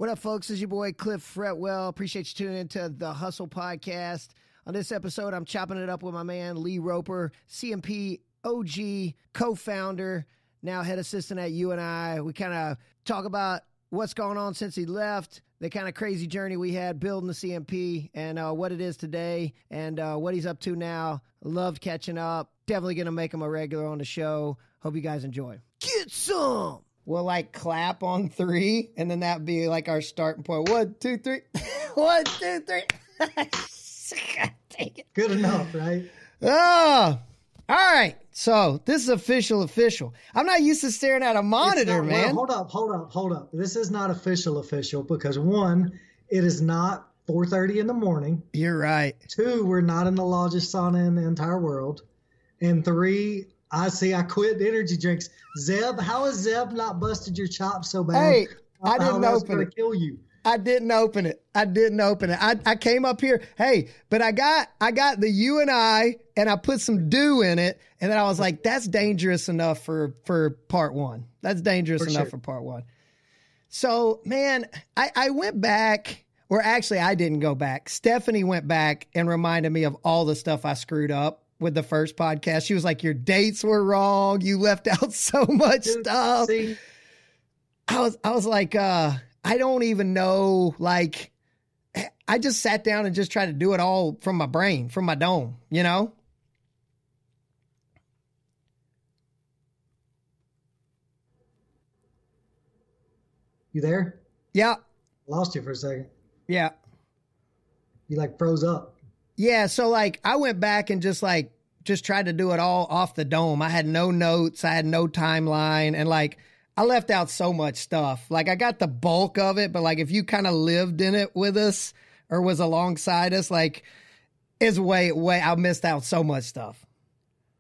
What up, folks? This is your boy, Cliff Fretwell. Appreciate you tuning into the Hustle Podcast. On this episode, I'm chopping it up with my man, Lee Roper, CMP OG, co-founder, now head assistant at UNI. We kind of talk about what's going on since he left, the kind of crazy journey we had building the CMP, and what it is today, and what he's up to now. Loved catching up. Definitely going to make him a regular on the show. Hope you guys enjoy. Get some! We'll like clap on 3, and then that'd be like our starting point. 1, 2, 3. 1, 2, 3. Take it. Good enough, right? Oh, all right. So this is official. I'm not used to staring at a monitor, man. Well, hold up. This is not official because 1, it is not 4:30 in the morning. You're right. 2, we're not in the largest sauna in the entire world. And 3, I quit energy drinks. Zeb, how has Zeb not busted your chops so bad? Hey, I didn't open it. Kill you. I didn't open it. I came up here. Hey, but I got the UNI and I put some dew in it. And then I was like, that's dangerous enough for part 1. That's dangerous enough for part 1. So, man, I went back, or actually I didn't go back. Stephanie went back and reminded me of all the stuff I screwed up with the first podcast. She was like, your dates were wrong. You left out so much stuff. See? I was like, I don't even know. Like, I just sat down and just tried to do it all from my brain, from my dome, you know? You there? Yeah. Lost you for a second. Yeah. You like froze up. Yeah. So like I went back and just tried to do it all off the dome. I had no notes. I had no timeline. And like, I left out so much stuff. Like I got the bulk of it, but like if you kind of lived in it with us or was alongside us, like it's way, I missed out so much stuff.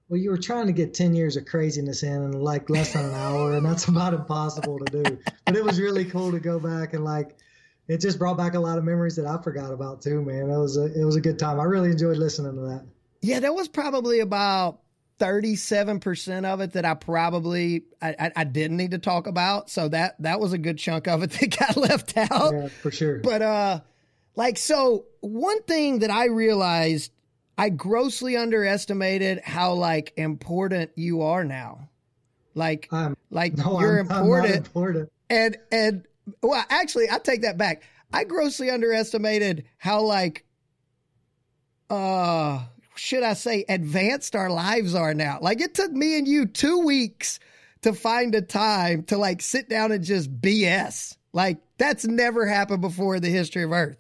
Well, you were trying to get 10 years of craziness in like less than an hour, and that's about impossible to do. But it was really cool to go back and like, it just brought back a lot of memories that I forgot about too, man. It was a good time. I really enjoyed listening to that. Yeah, there was probably about 37% of it that I didn't need to talk about. So that was a good chunk of it that got left out. Yeah, for sure. But so one thing that I realized, I grossly underestimated how like important you are now. You're important. I'm not important. And well, actually I take that back. I grossly underestimated how like, should I say advanced our lives are now. Like it took me and you 2 weeks to find a time to like sit down and just BS. Like that's never happened before in the history of Earth.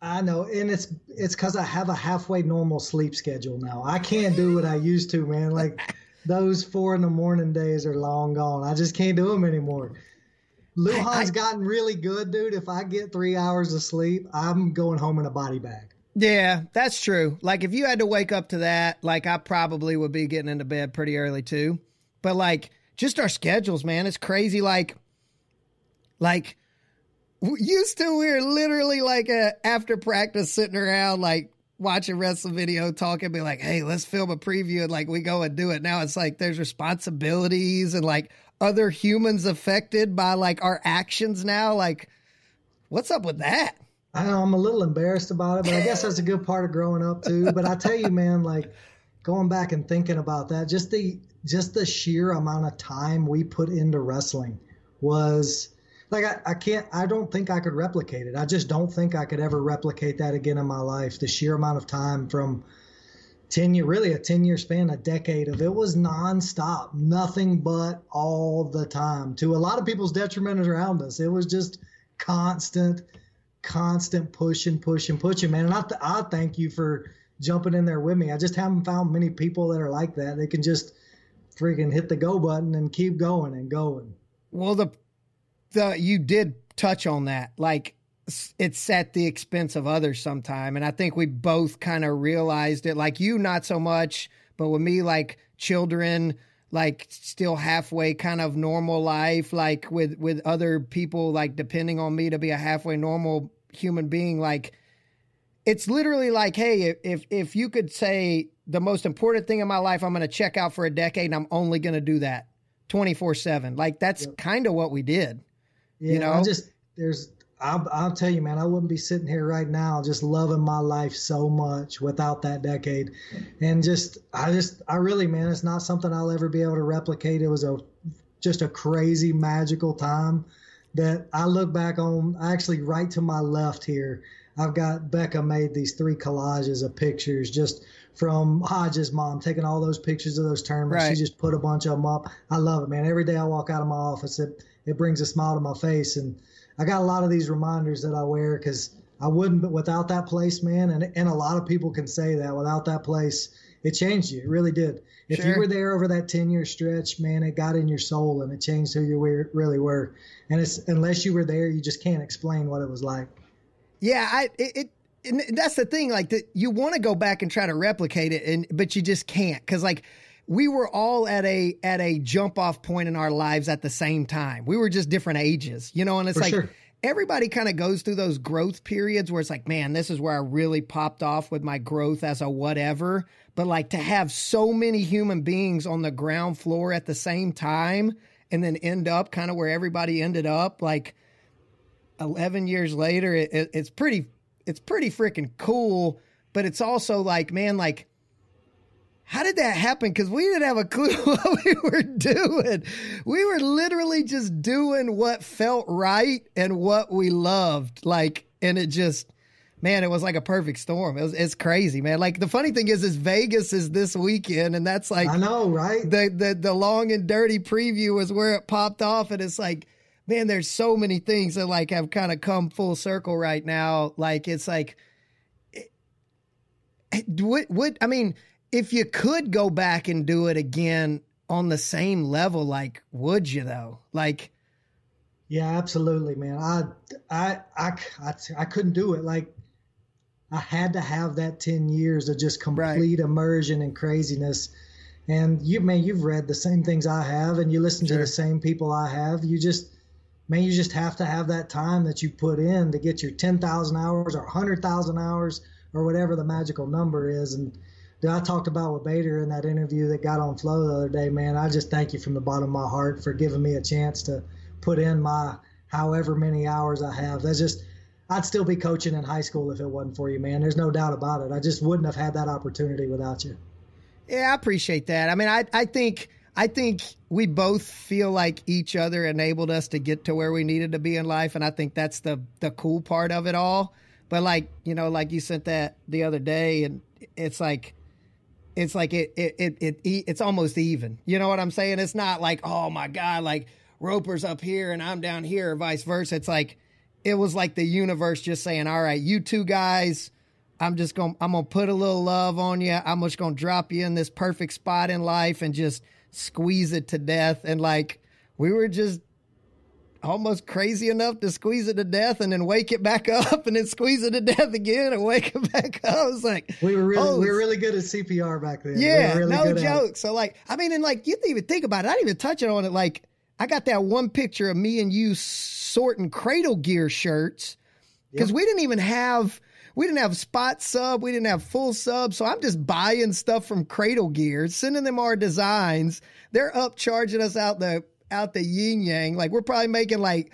I know. And it's because I have a halfway normal sleep schedule now. I can't do what I used to, man. Like those 4 a.m. days are long gone. I just can't do them anymore. Luhan's gotten really good, dude. If I get 3 hours of sleep, I'm going home in a body bag. Yeah, that's true. Like if you had to wake up to that, like I probably would be getting into bed pretty early too. But like just our schedules, man, it's crazy. Like used to, we were literally like after practice sitting around like watching wrestling video, talking, be like, hey, let's film a preview, and like we go and do it. Now it's like there's responsibilities and like other humans affected by like our actions now. Like what's up with that? I know, I'm a little embarrassed about it, but I guess that's a good part of growing up too. But I tell you, man, like going back and thinking about that, just the sheer amount of time we put into wrestling was like, I don't think I could replicate it. I just don't think I could ever replicate that again in my life. The sheer amount of time from 10-year span, a decade of it was nonstop, nothing but all the time, to a lot of people's detriment around us. It was just constant pushing, man. And I thank you for jumping in there with me. I just haven't found many people that are like that. They can just freaking hit the go button and keep going and going. Well, you did touch on that. Like it's at the expense of others sometime. And I think we both kind of realized it, like you, not so much, but with me, like children, like still halfway kind of normal life, like with other people, like depending on me to be a halfway normal human being. Like it's literally like, hey, if you could say the most important thing in my life, I'm going to check out for a decade and I'm only going to do that 24/7. Like that's kind of what we did. Yeah, you know, I'll tell you, man, I wouldn't be sitting here right now just loving my life so much without that decade. And I really, man, it's not something I'll ever be able to replicate. It was just a crazy, magical time that I look back on. Actually, right to my left here, I've got Becca made these 3 collages of pictures just from Hodge's mom, taking all those pictures of those tournaments. Right. She just put a bunch of them up. I love it, man. Every day I walk out of my office, it brings a smile to my face. And I got a lot of these reminders that I wear because I wouldn't, but without that place, man, and a lot of people can say that without that place, it changed you. It really did. If you were there over that 10-year stretch, man, it got in your soul and it changed who you really were. And it's unless you were there, you just can't explain what it was like. Yeah, and that's the thing. Like, you want to go back and try to replicate it, but you just can't, because like we were all at a jump off point in our lives at the same time. We were just different ages, you know. And it's everybody kind of goes through those growth periods where it's like, man, this is where I really popped off with my growth as a whatever. But like to have so many human beings on the ground floor at the same time and then end up kind of where everybody ended up, like 11 years later, it's pretty freaking cool. But it's also like, man, like, how did that happen? Because we didn't have a clue what we were doing. We were literally just doing what felt right and what we loved. Like, and it just, man, it was like a perfect storm. It's crazy, man. Like, the funny thing is Vegas is this weekend, and that's like, I know, right? The long and dirty preview is where it popped off, and it's like, man, there's so many things that like have kind of come full circle right now. Like, it's like, I mean, if you could go back and do it again on the same level, like, would you though? Like, yeah, absolutely, man. I couldn't do it. Like, I had to have that 10 years of just complete immersion and craziness. And you've read the same things I have, and you listen to the same people I have. You just have to have that time that you put in to get your 10,000 hours or 100,000 hours or whatever the magical number is. And I talked about with Bader in that interview that got on Flow the other day, man. I just thank you from the bottom of my heart for giving me a chance to put in my however many hours I have. I'd still be coaching in high school if it wasn't for you, man. There's no doubt about it. I just wouldn't have had that opportunity without you. Yeah, I appreciate that. I mean, I think we both feel like each other enabled us to get to where we needed to be in life, and I think that's the cool part of it all. But like, you know, like you sent that the other day, and it's like it's almost even. You know what I'm saying? It's not like, oh my God, like Roper's up here and I'm down here, or vice versa. It's like, it was like the universe just saying, all right, you two guys, I'm going to put a little love on you. I'm just going to drop you in this perfect spot in life and just squeeze it to death. And like, we were just almost crazy enough to squeeze it to death and then wake it back up and then squeeze it to death again and wake it back up. I was like, we were really good at CPR back then. Yeah, really no joke. So like, I mean, and like, you didn't even think about it. I didn't even touch on it. Like, I got that one picture of me and you sorting Cradle Gear shirts because we didn't have spot sub. We didn't have full sub. So I'm just buying stuff from Cradle Gear, sending them our designs. They're up charging us out the yin yang. Like, we're probably making like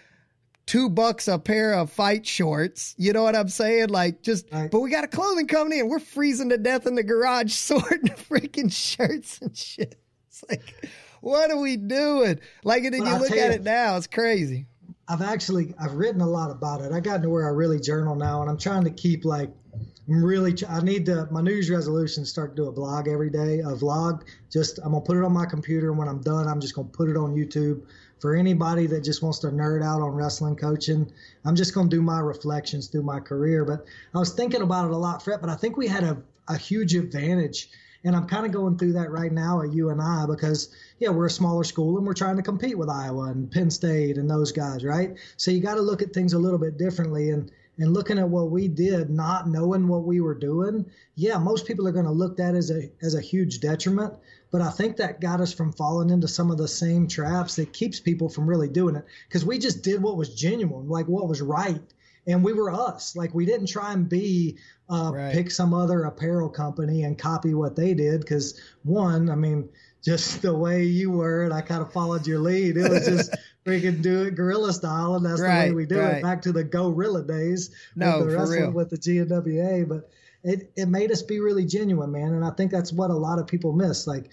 $2 a pair of fight shorts. You know what I'm saying? Like, just, but we got a clothing company and we're freezing to death in the garage sorting freaking shirts and shit. It's like, what are we doing? Like, and then you look at it now, it's crazy. I've written a lot about it. I got to where I really journal now, and I'm trying to keep my New Year's resolution is start to do a blog every day, a vlog. I'm going to put it on my computer, and when I'm done, I'm just going to put it on YouTube. For anybody that just wants to nerd out on wrestling coaching, I'm just going to do my reflections through my career. But I was thinking about it a lot, Fred, but I think we had a huge advantage. And I'm kind of going through that right now at UNI because, we're a smaller school and we're trying to compete with Iowa and Penn State and those guys, right? So you got to look at things a little bit differently. And looking at what we did, not knowing what we were doing, most people are going to look at that as a huge detriment. But I think that got us from falling into some of the same traps that keeps people from really doing it because we just did what was genuine, like what was right. And we were us. Like, we didn't try and pick some other apparel company and copy what they did. Because just the way you were, and I kind of followed your lead, it was just We can do it guerrilla style, and that's the way we do it. Back to the gorilla days with the wrestling with the GNWA. But it made us be really genuine, man. And I think that's what a lot of people miss. Like,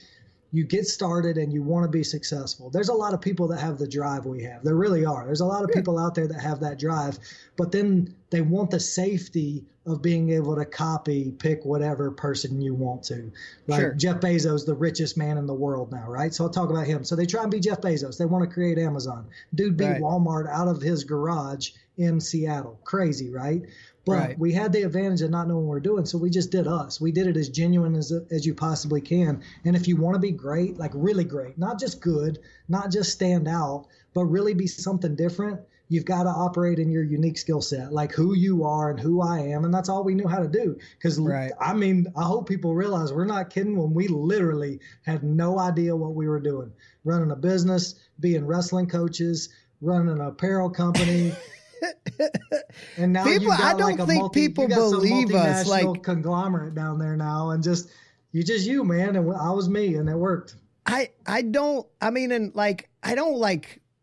you get started and you want to be successful. There's a lot of people that have the drive we have. There really are. There's a lot of people out there that have that drive, but then they want the safety of being able to pick whatever person you want to. Like Jeff Bezos, the richest man in the world now, right? So I'll talk about him. So they try and be Jeff Bezos. They want to create Amazon. Dude beat Walmart out of his garage in Seattle. Crazy, right? But we had the advantage of not knowing what we're doing, so we just did us. We did it as genuine as you possibly can. And if you want to be great, like really great, not just good, not just stand out, but really be something different, you've got to operate in your unique skill set, like who you are and who I am. And that's all we knew how to do. Because, I mean, I hope people realize we're not kidding when we literally had no idea what we were doing. Running a business, being wrestling coaches, running an apparel company. And now I don't think people believe us. Like conglomerate down there now, and you, man, and I was me, and it worked.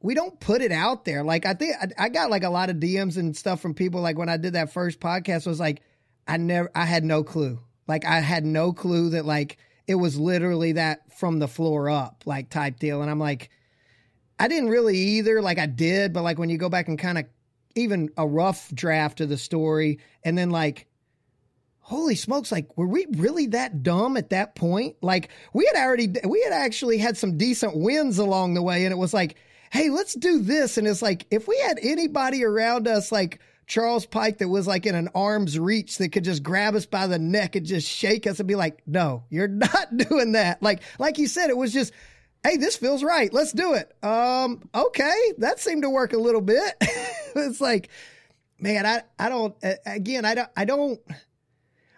We don't put it out there. Like, I think I got like a lot of DMs and stuff from people. Like when I did that first podcast, it was like I had no clue. Like I had no clue that like it was literally that from the floor up, like type deal. And I'm like, I didn't really either. Like I did, but like when you go back and kind of even a rough draft of the story, and then like, holy smokes, like, were we really that dumb at that point? Like we had actually had some decent wins along the way, and it was like, hey, let's do this. And it's like, if we had anybody around us like Charles Pike that was like in an arm's reach that could just grab us by the neck and just shake us and be like, no, you're not doing that. Like you said, it was just, hey, this feels right. Let's do it. Okay. That seemed to work a little bit. It's like, man,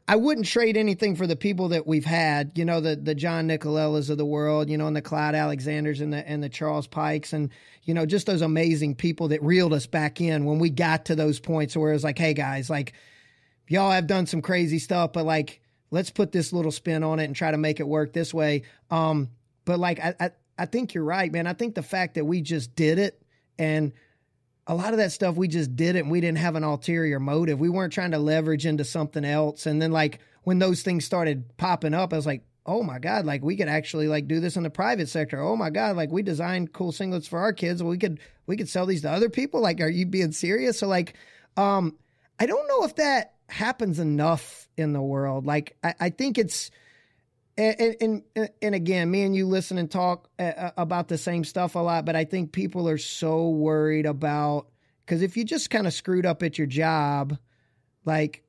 I wouldn't trade anything for the people that we've had, you know, the John Nicolelas of the world, you know, and the Clyde Alexanders and the Charles Pikes, and, you know, just those amazing people that reeled us back in when we got to those points where it was like, hey guys, like y'all have done some crazy stuff, but like, let's put this little spin on it and try to make it work this way. But like, I think you're right, man. I think the fact that we just did it, and a lot of that stuff, we just did it and we didn't have an ulterior motive. We weren't trying to leverage into something else. And then like when those things started popping up, I was like, oh my God, like we could actually like do this in the private sector. Oh my God, like we designed cool singlets for our kids. We could sell these to other people. Like, are you being serious? So like, I don't know if that happens enough in the world. Like, I think it's, and again, me and you listen and talk about the same stuff a lot, but I think people are so worried about, because if you just kind of screwed up at your job, like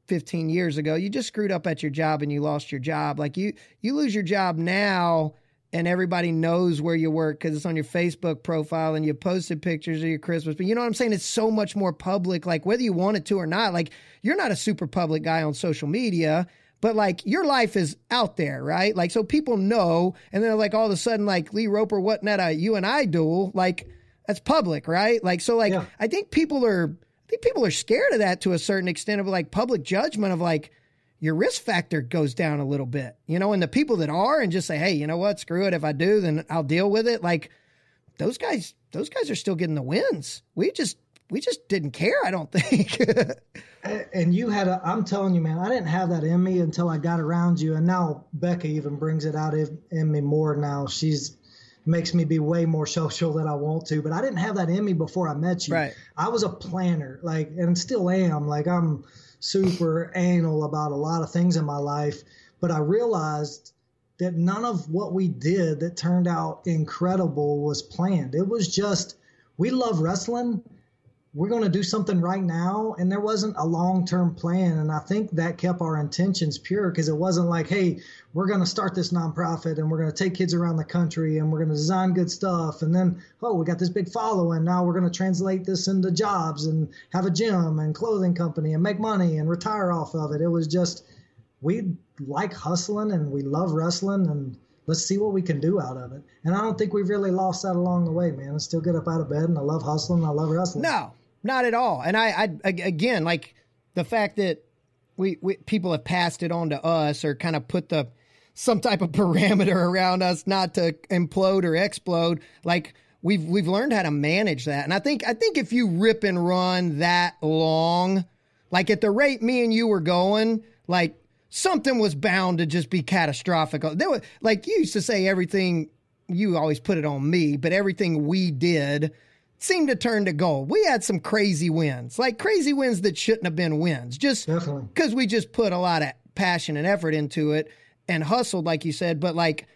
15 years ago, you just screwed up at your job and you lost your job. Like you lose your job now and everybody knows where you work because it's on your Facebook profile and you posted pictures of your Christmas. But you know what I'm saying? It's so much more public, like whether you want it to or not. Like you're not a super public guy on social media, but like your life is out there, right? Like, so people know, and then like all of a sudden, like Lee Roper wasn't at a UNI duel, like that's public, right? Like, so like, yeah. I think people are scared of that to a certain extent, of like public judgment of like your risk factor goes down a little bit, you know, and the people that are and just say, hey, you know what, screw it. If I do, then I'll deal with it. Like those guys are still getting the wins. We just didn't care, I don't think. And you had I'm telling you, man, I didn't have that in me until I got around you. And now Becca even brings it out in me more now. Makes me be way more social than I want to, but I didn't have that in me before I met you. Right. I was a planner, like, and still am. Like, I'm super anal about a lot of things in my life, but I realized that none of what we did that turned out incredible was planned. It was just, we love wrestling. We're going to do something right now. And there wasn't a long-term plan. And I think that kept our intentions pure, because it wasn't like, hey, we're going to start this nonprofit and we're going to take kids around the country and we're going to design good stuff. And then, oh, we got this big following. Now we're going to translate this into jobs and have a gym and clothing company and make money and retire off of it. It was just, we like hustling and we love wrestling, and let's see what we can do out of it. And I don't think we've really lost that along the way, man. I still get up out of bed and I love hustling. I love wrestling. No. Not at all. And I again, like the fact that we people have passed it on to us, or kind of put some type of parameter around us not to implode or explode. Like we've learned how to manage that. And I think if you rip and run that long, like at the rate me and you were going, like something was bound to just be catastrophic. There was, like you used to say, everything, you always put it on me, but everything we did seemed to turn to gold. We had some crazy wins, like crazy wins that shouldn't have been wins, just because we just put a lot of passion and effort into it and hustled, like you said. But like,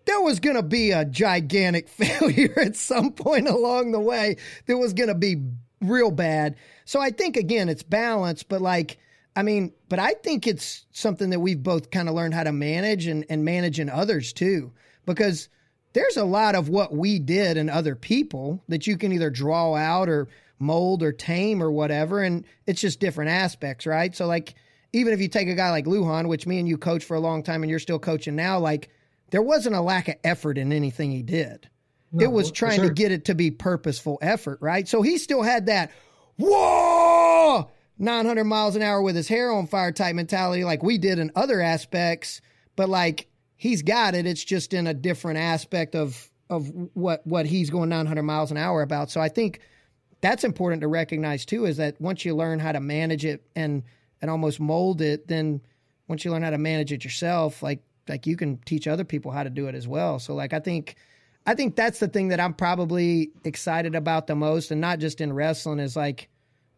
there was going to be a gigantic failure at some point along the way that was going to be real bad. So I think, again, it's balance, but like, I mean, but I think it's something that we've both kind of learned how to manage and manage in others too, because there's a lot of what we did in other people that you can either draw out or mold or tame or whatever. And it's just different aspects, right? So like, even if you take a guy like Lujan, which me and you coached for a long time and you're still coaching now, like there wasn't a lack of effort in anything he did. No, it was trying to get it to be purposeful effort, right? So he still had that, whoa, 900 miles an hour with his hair on fire type mentality like we did in other aspects, but like he's got it. It's just in a different aspect of what he's going 900 miles an hour about. So I think that's important to recognize too, is that once you learn how to manage it and almost mold it, then once you learn how to manage it yourself, like you can teach other people how to do it as well. So like, I think that's the thing that I'm probably excited about the most, and not just in wrestling, is like,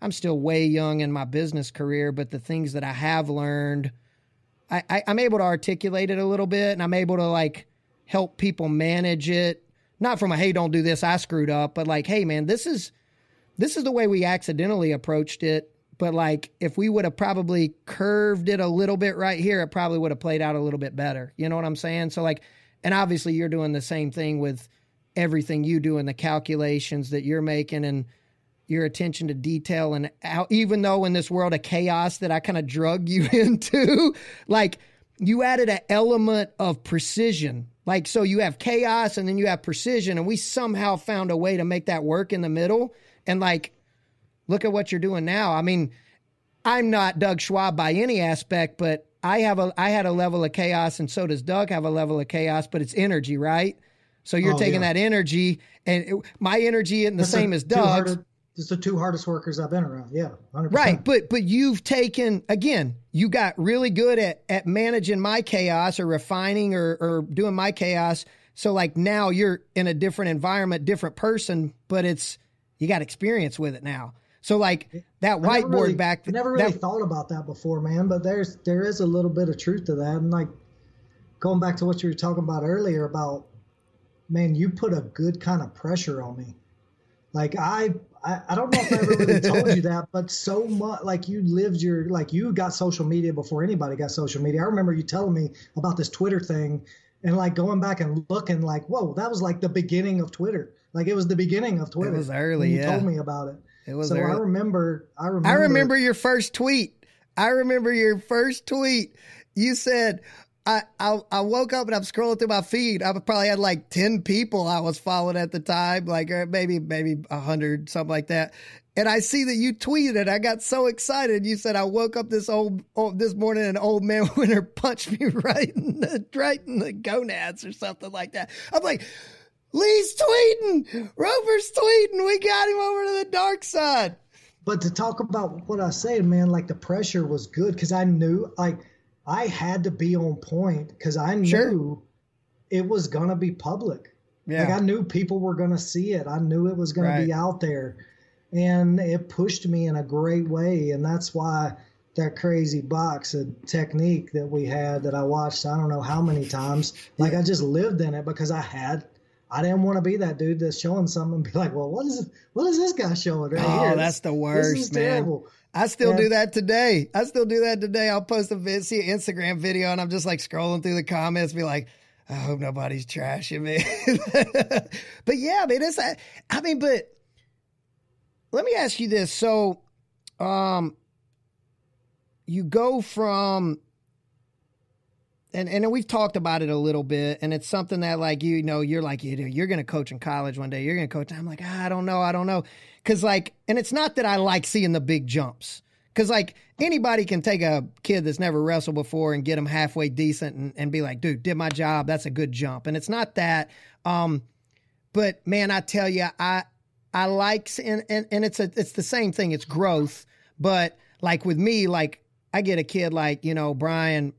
I'm still way young in my business career, but the things that I have learned, I'm able to articulate it a little bit, and I'm able to like help people manage it. Not from a, hey, don't do this, I screwed up, but like, hey man, this is the way we accidentally approached it. But like, if we would have probably curved it a little bit right here, it probably would have played out a little bit better. You know what I'm saying? So like, and obviously you're doing the same thing with everything you do and the calculations that you're making and your attention to detail, and how, even though in this world of chaos that I kind of drug you into, like you added an element of precision. Like, so you have chaos and then you have precision, and we somehow found a way to make that work in the middle. And like, look at what you're doing now. I mean, I'm not Doug Schwab by any aspect, but I had a level of chaos, and so does Doug have a level of chaos, but it's energy, right? So you're taking that energy, and my energy isn't the same as Doug's. It's the two hardest workers I've been around. Yeah, 100%. Right, but you've taken, again, you got really good at managing my chaos or refining or doing my chaos. So like now you're in a different environment, different person, but you got experience with it now. So like that whiteboard back. I never really thought about that before, man, but there is a little bit of truth to that. And like going back to what you were talking about earlier about, man, you put a good kind of pressure on me. Like I don't know if I ever really told you that, but so much, like you got social media before anybody got social media. I remember you telling me about this Twitter thing and like going back and looking like, whoa, that was like the beginning of Twitter. Like it was the beginning of Twitter. It was early. You told me about it. It was so early. I remember your first tweet. You said, I woke up and I'm scrolling through my feed. I probably had like 10 people I was following at the time, like or maybe 100, something like that. And I see that you tweeted. I got so excited. You said, I woke up this morning, an old man winter punched me right in the gonads or something like that. I'm like, Lee's tweeting, Roper's tweeting. We got him over to the dark side. But to talk about what I said, man, like the pressure was good because I knew like I had to be on point because I knew it was going to be public. Yeah. Like I knew people were going to see it. I knew it was going to be out there, and it pushed me in a great way. And that's why that crazy box of technique that we had that I watched, I don't know how many times, like I just lived in it because I didn't want to be that dude that's showing something and be like, well, what is this guy showing right here? Oh, that's the worst, this is man. Terrible. I still do that today. I'll post see an Instagram video and I'm just like scrolling through the comments, be like, I hope nobody's trashing me. But yeah, man, but let me ask you this. So, you go from, and we've talked about it a little bit, and it's something that like, you're like, you're going to coach in college one day. You're going to coach. I'm like, I don't know. Cause like, and it's not that I like seeing the big jumps. Cause like anybody can take a kid that's never wrestled before and get them halfway decent and be like, dude, did my job. That's a good jump. And it's not that, But man, I tell you, I like, and it's the same thing. It's growth. But like with me, like I get a kid like, Brian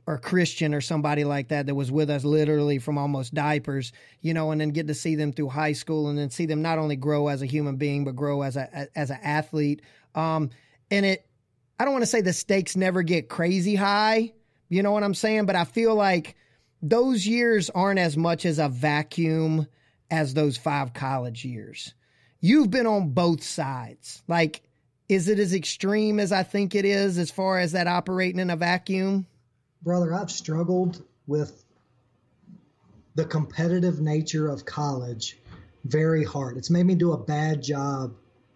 or Christian or somebody like that was with us literally from almost diapers, and then get to see them through high school and then see them not only grow as a human being, but grow as an athlete. And I don't want to say the stakes never get crazy high, you know what I'm saying? But I feel like those years aren't as much as a vacuum as those 5 college years. You've been on both sides. Like, is it as extreme as I think it is as far as that operating in a vacuum? Brother, I've struggled with the competitive nature of college very hard. It's made me do a bad job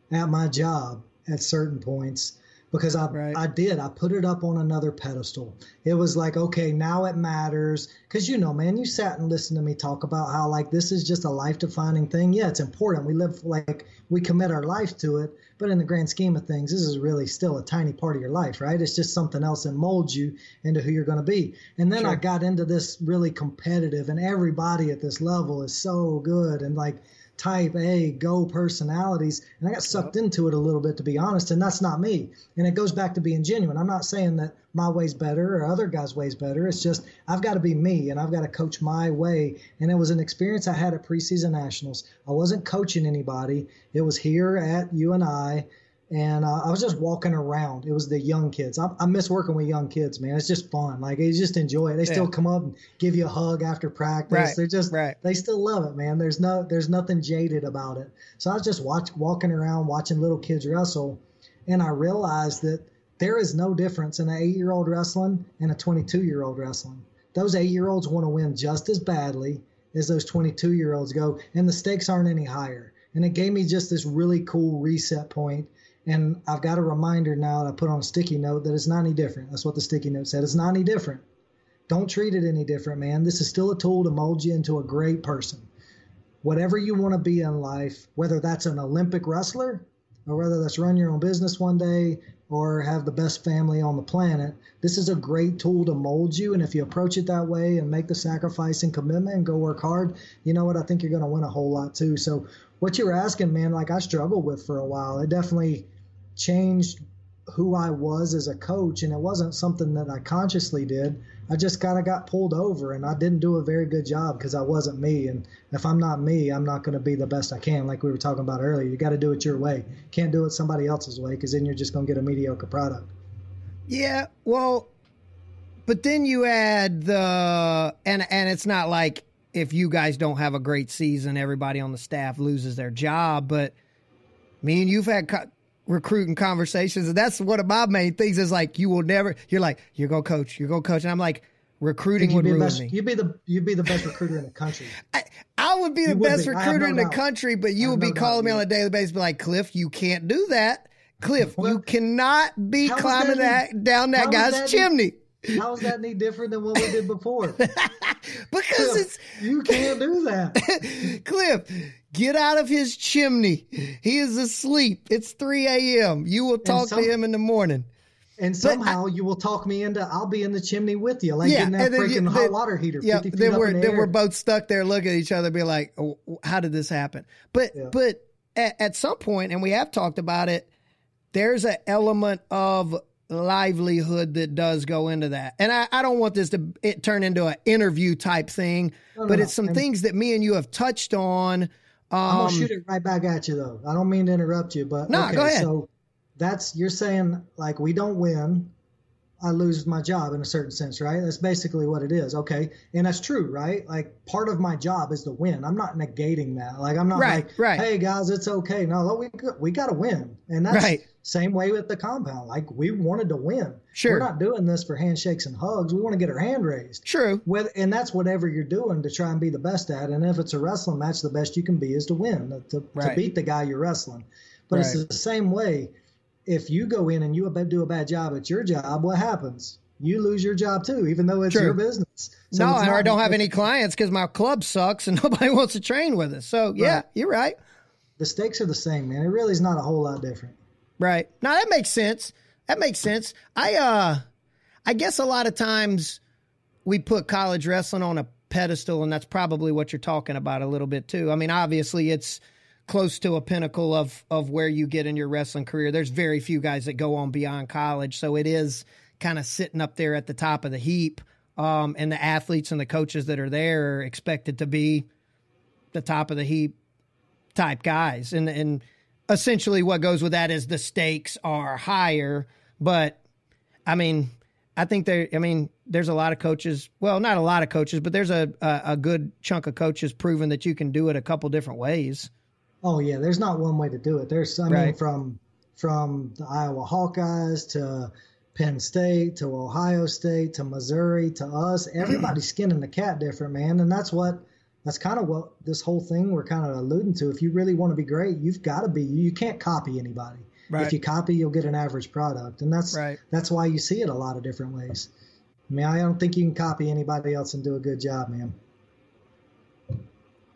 at my job at certain points because I put it up on another pedestal. It was like, okay, now it matters. Because, man, you sat and listened to me talk about how, like, this is just a life-defining thing. Yeah, it's important. We commit our life to it. But in the grand scheme of things, this is really still a tiny part of your life, right? It's just something else that molds you into who you're going to be. And then I got into this really competitive, and everybody at this level is so good and like type A, go personalities. And I got sucked into it a little bit, to be honest, and that's not me. And it goes back to being genuine. I'm not saying that my way's better or other guys' way's better. It's just I've got to be me, and I've got to coach my way. And it was an experience I had at preseason nationals. I wasn't coaching anybody. It was here at UNI, and I was just walking around. It was the young kids. I miss working with young kids, man. It's just fun. Like, you just enjoy it. They still come up and give you a hug after practice. They're just they still love it, man. There's nothing jaded about it. So I was just walking around watching little kids wrestle, and I realized that there is no difference in an 8-year-old wrestling and a 22-year-old wrestling. Those 8-year-olds want to win just as badly as those 22-year-olds go, and the stakes aren't any higher. And it gave me just this really cool reset point. And I've got a reminder now that I put on a sticky note that it's not any different. That's what the sticky note said. It's not any different. Don't treat it any different, man. This is still a tool to mold you into a great person. Whatever you want to be in life, whether that's an Olympic wrestler or whether that's run your own business one day or have the best family on the planet, this is a great tool to mold you. And if you approach it that way and make the sacrifice and commitment and go work hard, you know what? I think you're going to win a whole lot too. So what you were asking, man, like I struggled with for a while. It definitely changed who I was as a coach, and it wasn't something that I consciously did. I just kind of got pulled over, and I didn't do a very good job because I wasn't me. And if I'm not me, I'm not going to be the best I can, like we were talking about earlier. You got to do it your way. Can't do it somebody else's way, because then you're just going to get a mediocre product. Yeah, well, but then you add the and it's not like if you guys don't have a great season, everybody on the staff loses their job. But me and you've had recruiting conversations, and that's one of my main things is like, you're like, you're going to coach. And I'm like, recruiting would ruin me. You'd be the best recruiter in the country. I would be the best recruiter in the country, but you would be calling me on a daily basis, be like, Cliff, you can't do that. Cliff, you cannot be climbing down that guy's chimney. How is that any different than what we did before? Because you can't do that. Cliff, get out of his chimney. He is asleep. It's 3 a.m. You will talk to him in the morning. And somehow you will talk me into, I'll be in the chimney with you. Like getting that freaking hot water heater. 50 feet up in the air. We're both stuck there looking at each other, be like, oh, how did this happen? But at some point, and we have talked about it, there's an element of livelihood that does go into that. And I don't want this to turn into an interview type thing, but it's some things that me and you have touched on. I'm going to shoot it right back at you, though. I don't mean to interrupt you, but no, go ahead. So you're saying, like, we don't win, I lose my job in a certain sense, right? That's basically what it is. Okay. And that's true, right? Like, part of my job is to win. I'm not negating that. Like, I'm not hey guys, it's okay. No, we got to win. And that's same way with the compound. Like, we wanted to win. Sure. We're not doing this for handshakes and hugs. We want to get our hand raised. True. And that's whatever you're doing to try and be the best at. And if it's a wrestling match, the best you can be is to win, to beat the guy you're wrestling. But it's the same way. If you go in and you do a bad job at your job, what happens? You lose your job too, even though it's your business. So no, I don't have any clients because my club sucks and nobody wants to train with us. So yeah, you're right. The stakes are the same, man. It really is not a whole lot different. Right. Now that makes sense. I guess a lot of times we put college wrestling on a pedestal, and that's probably what you're talking about a little bit too. I mean, obviously it's close to a pinnacle of where you get in your wrestling career. There's very few guys that go on beyond college, so it is kind of sitting up there at the top of the heap. And the athletes and the coaches that are there are expected to be the top of the heap type guys. And essentially what goes with that is the stakes are higher. But, I mean, I think there's a lot of coaches, well, not a lot of coaches, but there's a good chunk of coaches proving that you can do it a couple different ways. Oh, yeah, there's not one way to do it. There's, I mean, from the Iowa Hawkeyes to Penn State to Ohio State to Missouri to us, everybody's skinning the cat different, man. And that's kind of what this whole thing we're kind of alluding to. If you really want to be great, you've got to be. You can't copy anybody. Right. If you copy, you'll get an average product. And that's why you see it a lot of different ways. I mean, I don't think you can copy anybody else and do a good job, man.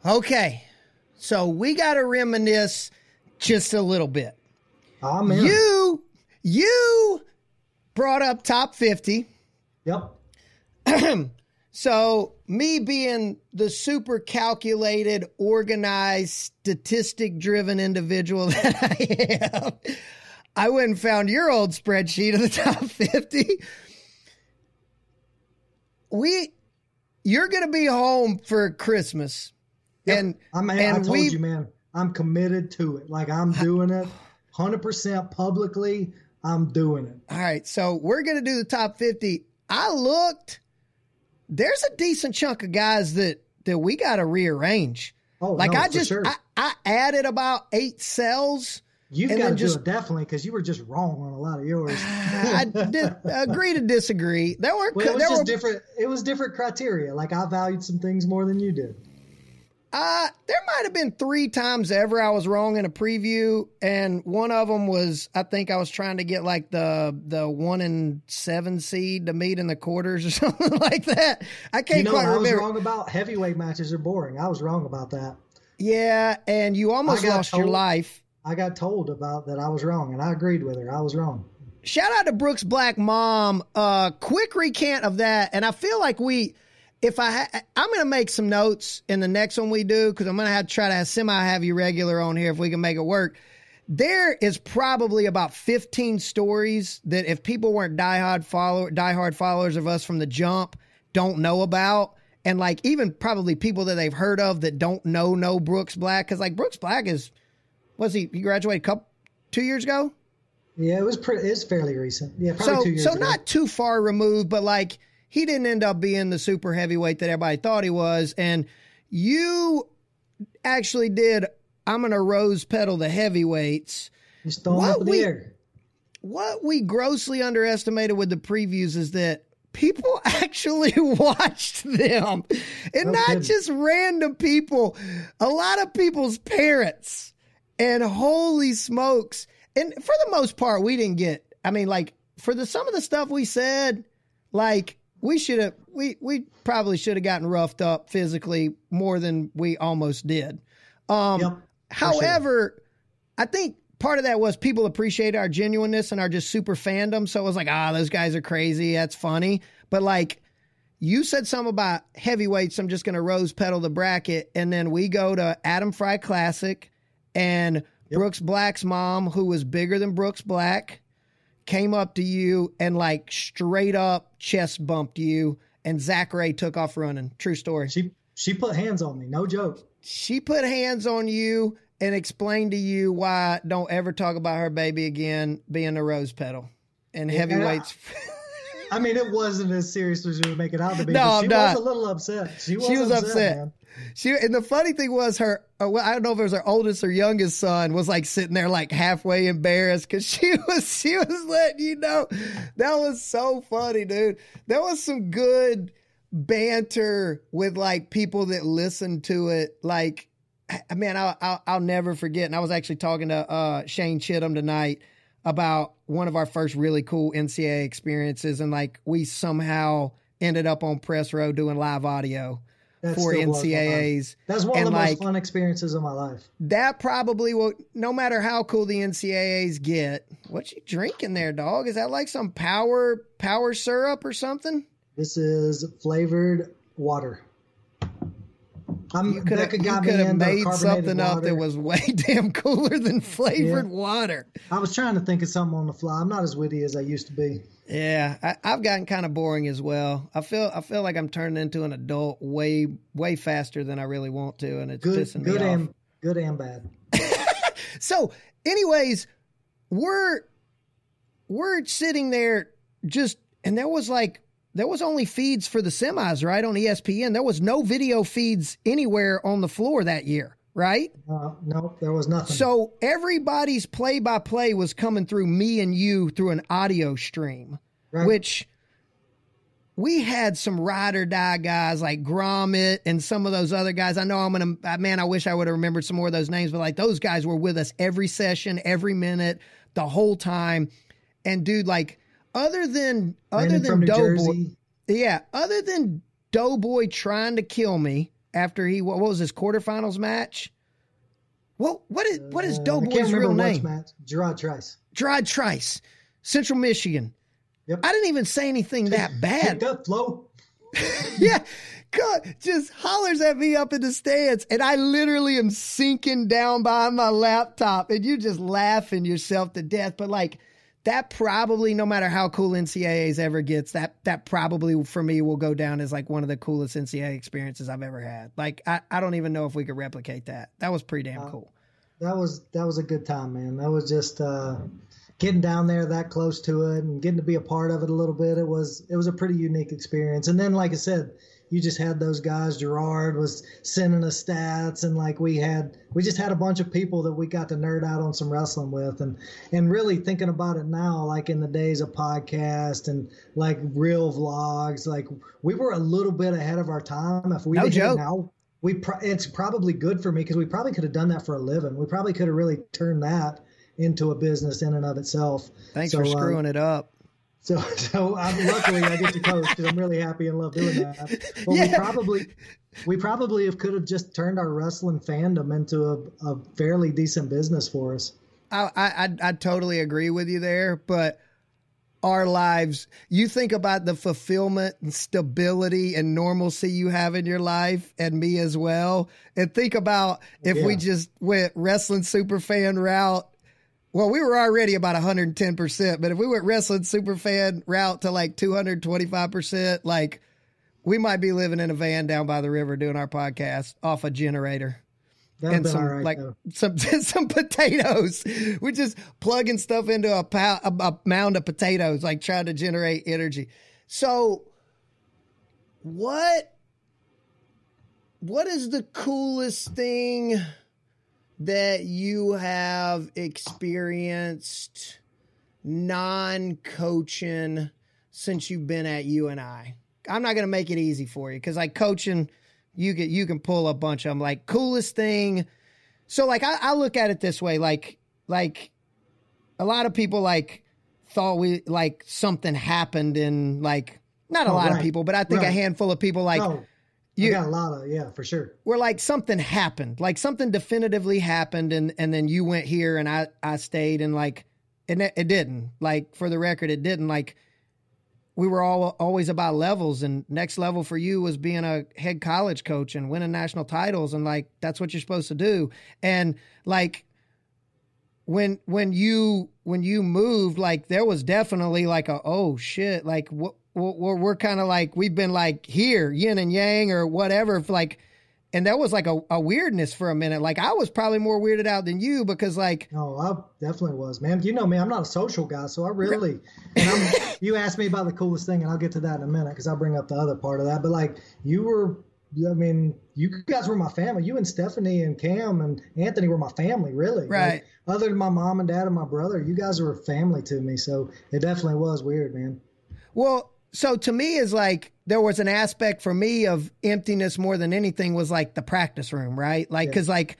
Okay. So we got to reminisce just a little bit. Oh, man. You brought up top 50. Yep. So me being the super calculated, organized, statistic-driven individual that I am, I went and found your old spreadsheet of the top 50. You're going to be home for Christmas. Yep. And I told you, man, I'm committed to it. Like, I'm doing it 100% publicly. I'm doing it. All right. So we're going to do the top 50. I looked, there's a decent chunk of guys that we got to rearrange. Oh, like, no, I just, sure. I added about 8 cells. You've got to do it definitely, because you were just wrong on a lot of yours. I did agree to disagree. Different. It was different criteria. Like, I valued some things more than you did. There might have been 3 times ever I was wrong in a preview, and one of them was, I think I was trying to get like the 1 and 7 seed to meet in the quarters or something like that. I can't quite remember. I was wrong about heavyweight matches are boring. I was wrong about that. Yeah, and you almost lost your life. I got told about that I was wrong, and I agreed with her. I was wrong. Shout out to Brooks' Black Mom. Quick recant of that, and I feel like I'm going to make some notes in the next one we do, because I'm going to have to try to have you regular on here if we can make it work. There is probably about 15 stories that if people weren't diehard followers of us from the jump don't know about. And like even probably people that they've heard of that don't know Brooks Black. Because like Brooks Black he graduated 2 years ago? Yeah, it was fairly recent. Yeah, probably 2 years ago. So not too far removed, but like, he didn't end up being the super heavyweight that everybody thought he was. And you actually did, I'm going to rose pedal the heavyweights. You stole up in the air. What we grossly underestimated with the previews is that people actually watched them. And just random people. A lot of people's parents. And holy smokes. And for the most part, we didn't get, I mean, like, for some of the stuff we said, like, we probably should have gotten roughed up physically more than we almost did. However, sure. I think part of that was people appreciated our genuineness and our just super fandom. So it was like, those guys are crazy. That's funny. But like you said something about heavyweights. I'm just going to rose pedal the bracket. And then we go to Adam Fry Classic, and Brooks Black's mom, who was bigger than Brooks Black, came up to you and like straight up chest bumped you, and Zach Ray took off running. True story. She put hands on me. No joke. She put hands on you and explained to you why don't ever talk about her baby again being a rose pedal and heavyweights. I mean, it wasn't as serious as you would make it out to be. No, she was a little upset. She was upset. Man. And the funny thing was I don't know if it was her oldest or youngest son was like sitting there like halfway embarrassed because she was letting you know. That was so funny, dude. That was some good banter with like people that listened to it. Like, man, I'll never forget. And I was actually talking to Shane Chittum tonight about one of our first really cool NCAA experiences, and like we somehow ended up on press row doing live audio for NCAAs. That's one of the most fun experiences of my life. That probably will, no matter how cool the NCAAs get. What you drinking there, dog? Is that like some power syrup or something? This is flavored water. That could got me have into made carbonated something water. up that was way damn cooler than flavored water. I was trying to think of something on the fly. I'm not as witty as I used to be. Yeah, I've gotten kind of boring as well. I feel like I'm turning into an adult way faster than I really want to, and it's pissing me off. Good and bad. So, anyways, we're sitting there and there was only feeds for the semis, right, on ESPN. There was no video feeds anywhere on the floor that year, right? No, there was nothing. So everybody's play-by-play was coming through me and you through an audio stream, right. Which we had some ride or die guys like Gromit and some of those other guys. I know I wish I would have remembered some more of those names, but like those guys were with us every session, every minute, the whole time. And dude, like other than Doughboy, other than Doughboy trying to kill me after what was his quarterfinals match? Well, what is Doughboy's real name? Gerard Trice. Gerard Trice, Central Michigan. Yep. I didn't even say anything that bad. Pick up, Flo. Yeah. God, just hollers at me up in the stands, and I literally am sinking down behind my laptop, and you just laughing yourself to death. But like that probably, no matter how cool NCAAs ever gets, that probably for me will go down as like one of the coolest NCAA experiences I've ever had. Like I don't even know if we could replicate that. That was pretty damn cool. That was a good time, man. That was just getting down there that close to it and getting to be a part of it a little bit. It was a pretty unique experience. And then, like I said, you just had those guys. Gerard was sending us stats, and like we just had a bunch of people that we got to nerd out on some wrestling with, and really thinking about it now, like in the days of podcast and like real vlogs, like we were a little bit ahead of our time. If we no did joke. it now, it's probably good for me because we probably could have done that for a living. We probably could have really turned that into a business in and of itself. Thanks for screwing it up. So luckily I get to coach because I'm really happy and love doing that. But we probably could have just turned our wrestling fandom into a fairly decent business for us. I totally agree with you there, but our lives, you think about the fulfillment and stability and normalcy you have in your life, and me as well, and think about if we just went wrestling superfan route. Well, we were already about 110%, but if we went wrestling superfan route to like 225%, like we might be living in a van down by the river doing our podcast off a generator. And some potatoes. We're just plugging stuff into a mound of potatoes, like trying to generate energy. So what is the coolest thing that you have experienced non-coaching since you've been at UNI? I'm not going to make it easy for you because like coaching, you can pull a bunch of them. Like coolest thing. So like I look at it this way, like a lot of people like thought we like something happened in like not a lot of people, but I think a handful of people like. You got a lot of, for sure. Where like something happened, like something definitively happened, and then you went here and I stayed, and like it didn't. Like for the record, it didn't. Like we were always about levels, and next level for you was being a head college coach and winning national titles, and like that's what you're supposed to do. And like when you moved, like there was definitely like oh shit, like what. We're kind of like, we've been like here, yin and yang or whatever, like, and that was like a weirdness for a minute. Like I was probably more weirded out than you because like. Oh, I definitely was, man. You know me, I'm not a social guy. So I really, you asked me about the coolest thing and I'll get to that in a minute because I'll bring up the other part of that. But like you guys were my family. You and Stephanie and Cam and Anthony were my family, really. Right. Like, other than my mom and dad and my brother, you guys were family to me. So it definitely was weird, man. Well, so to me is like there was an aspect for me of emptiness more than anything was like the practice room, right? Like, cause like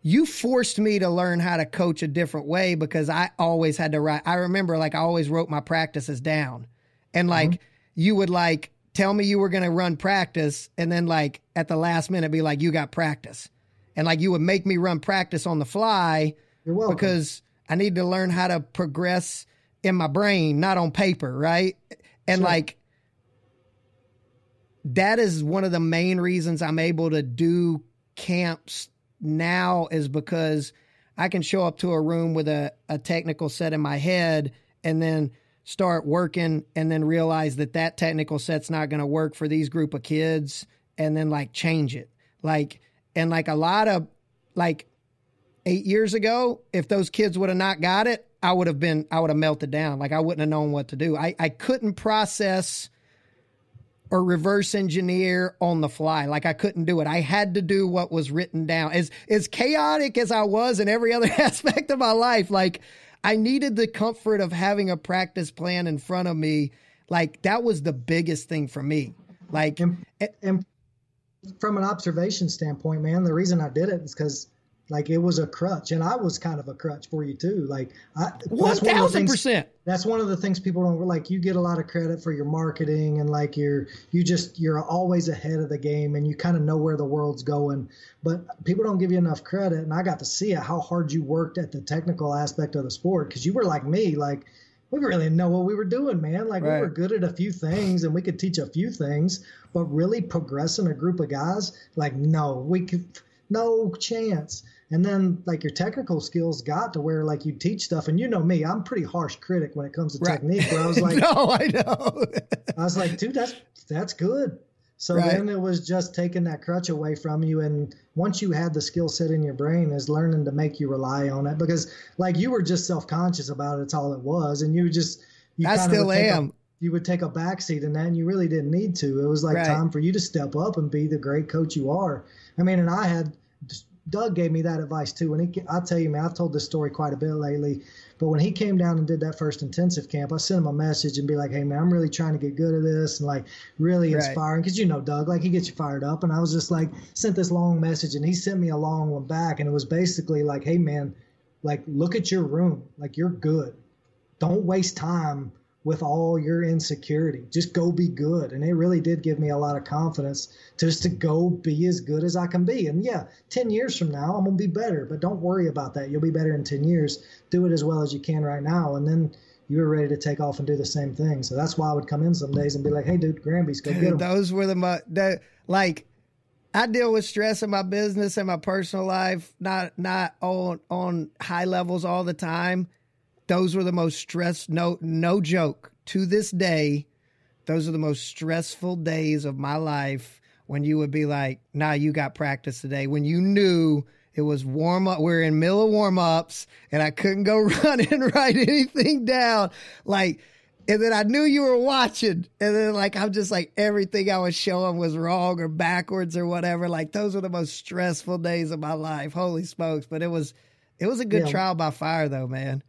you forced me to learn how to coach a different way because I always had to write. I remember like I always wrote my practices down and like you would like tell me you were going to run practice. And then like at the last minute be like, you got practice. And like you would make me run practice on the fly. You're welcome. Because I need to learn how to progress in my brain, not on paper. Right. And like, that is one of the main reasons I'm able to do camps now, is because I can show up to a room with a technical set in my head and then start working and then realize that technical set's not going to work for these group of kids, and then like change it. Like, and like a lot of, like 8 years ago, if those kids would have not got it, I would have melted down. Like I wouldn't have known what to do. I couldn't process or reverse engineer on the fly. Like I couldn't do it. I had to do what was written down. As chaotic as I was in every other aspect of my life, like I needed the comfort of having a practice plan in front of me. Like that was the biggest thing for me. Like, and from an observation standpoint, man, the reason I did it is because like it was a crutch, and I was kind of a crutch for you too. Like 1,000%. That's one of the things people don't like. You get a lot of credit for your marketing, and like you're always ahead of the game, and you kind of know where the world's going. But people don't give you enough credit, and I got to see how hard you worked at the technical aspect of the sport, because you were like me, like we really didn't know what we were doing, man. Like right. We were good at a few things, and we could teach a few things, but really progressing a group of guys, like no chance. And then like your technical skills got to where like you teach stuff, and you know me, I'm a pretty harsh critic when it comes to right. technique, where I was like, no, I know. I was like, dude, that's good. So right. then it was just taking that crutch away from you. And once you had the skill set in your brain, is learning to make you rely on it, because like you were just self-conscious about it. It's all it was. And you I still am. You would take a backseat in that, and you really didn't need to. It was like right. time for you to step up and be the great coach you are. I mean, and Doug gave me that advice too. I'll tell you, man, I've told this story quite a bit lately, but when he came down and did that first intensive camp, I sent him a message and be like, hey man, I'm really trying to get good at this, and like really right. inspiring. Cause you know, Doug, like he gets you fired up. And I was just like, sent this long message, and he sent me a long one back. And it was basically like, hey man, like look at your room. Like you're good. Don't waste time with all your insecurity. Just go be good. And it really did give me a lot of confidence just to go be as good as I can be. And yeah, 10 years from now, I'm going to be better, but don't worry about that. You'll be better in 10 years. Do it as well as you can right now. And then you were ready to take off and do the same thing. So that's why I would come in some days and be like, hey dude, Granby's, go get them. Those were like, I deal with stress in my business and my personal life, not on high levels all the time. Those were the most no joke. To this day, those are the most stressful days of my life, when you would be like, nah, you got practice today. When you knew it was warm up, we're in middle of warm ups, and I couldn't go run and write anything down. Like, and then I knew you were watching, and then like, I'm just like, everything I was showing was wrong or backwards or whatever. Like those were the most stressful days of my life. Holy smokes. But it was a good trial by fire, though, man.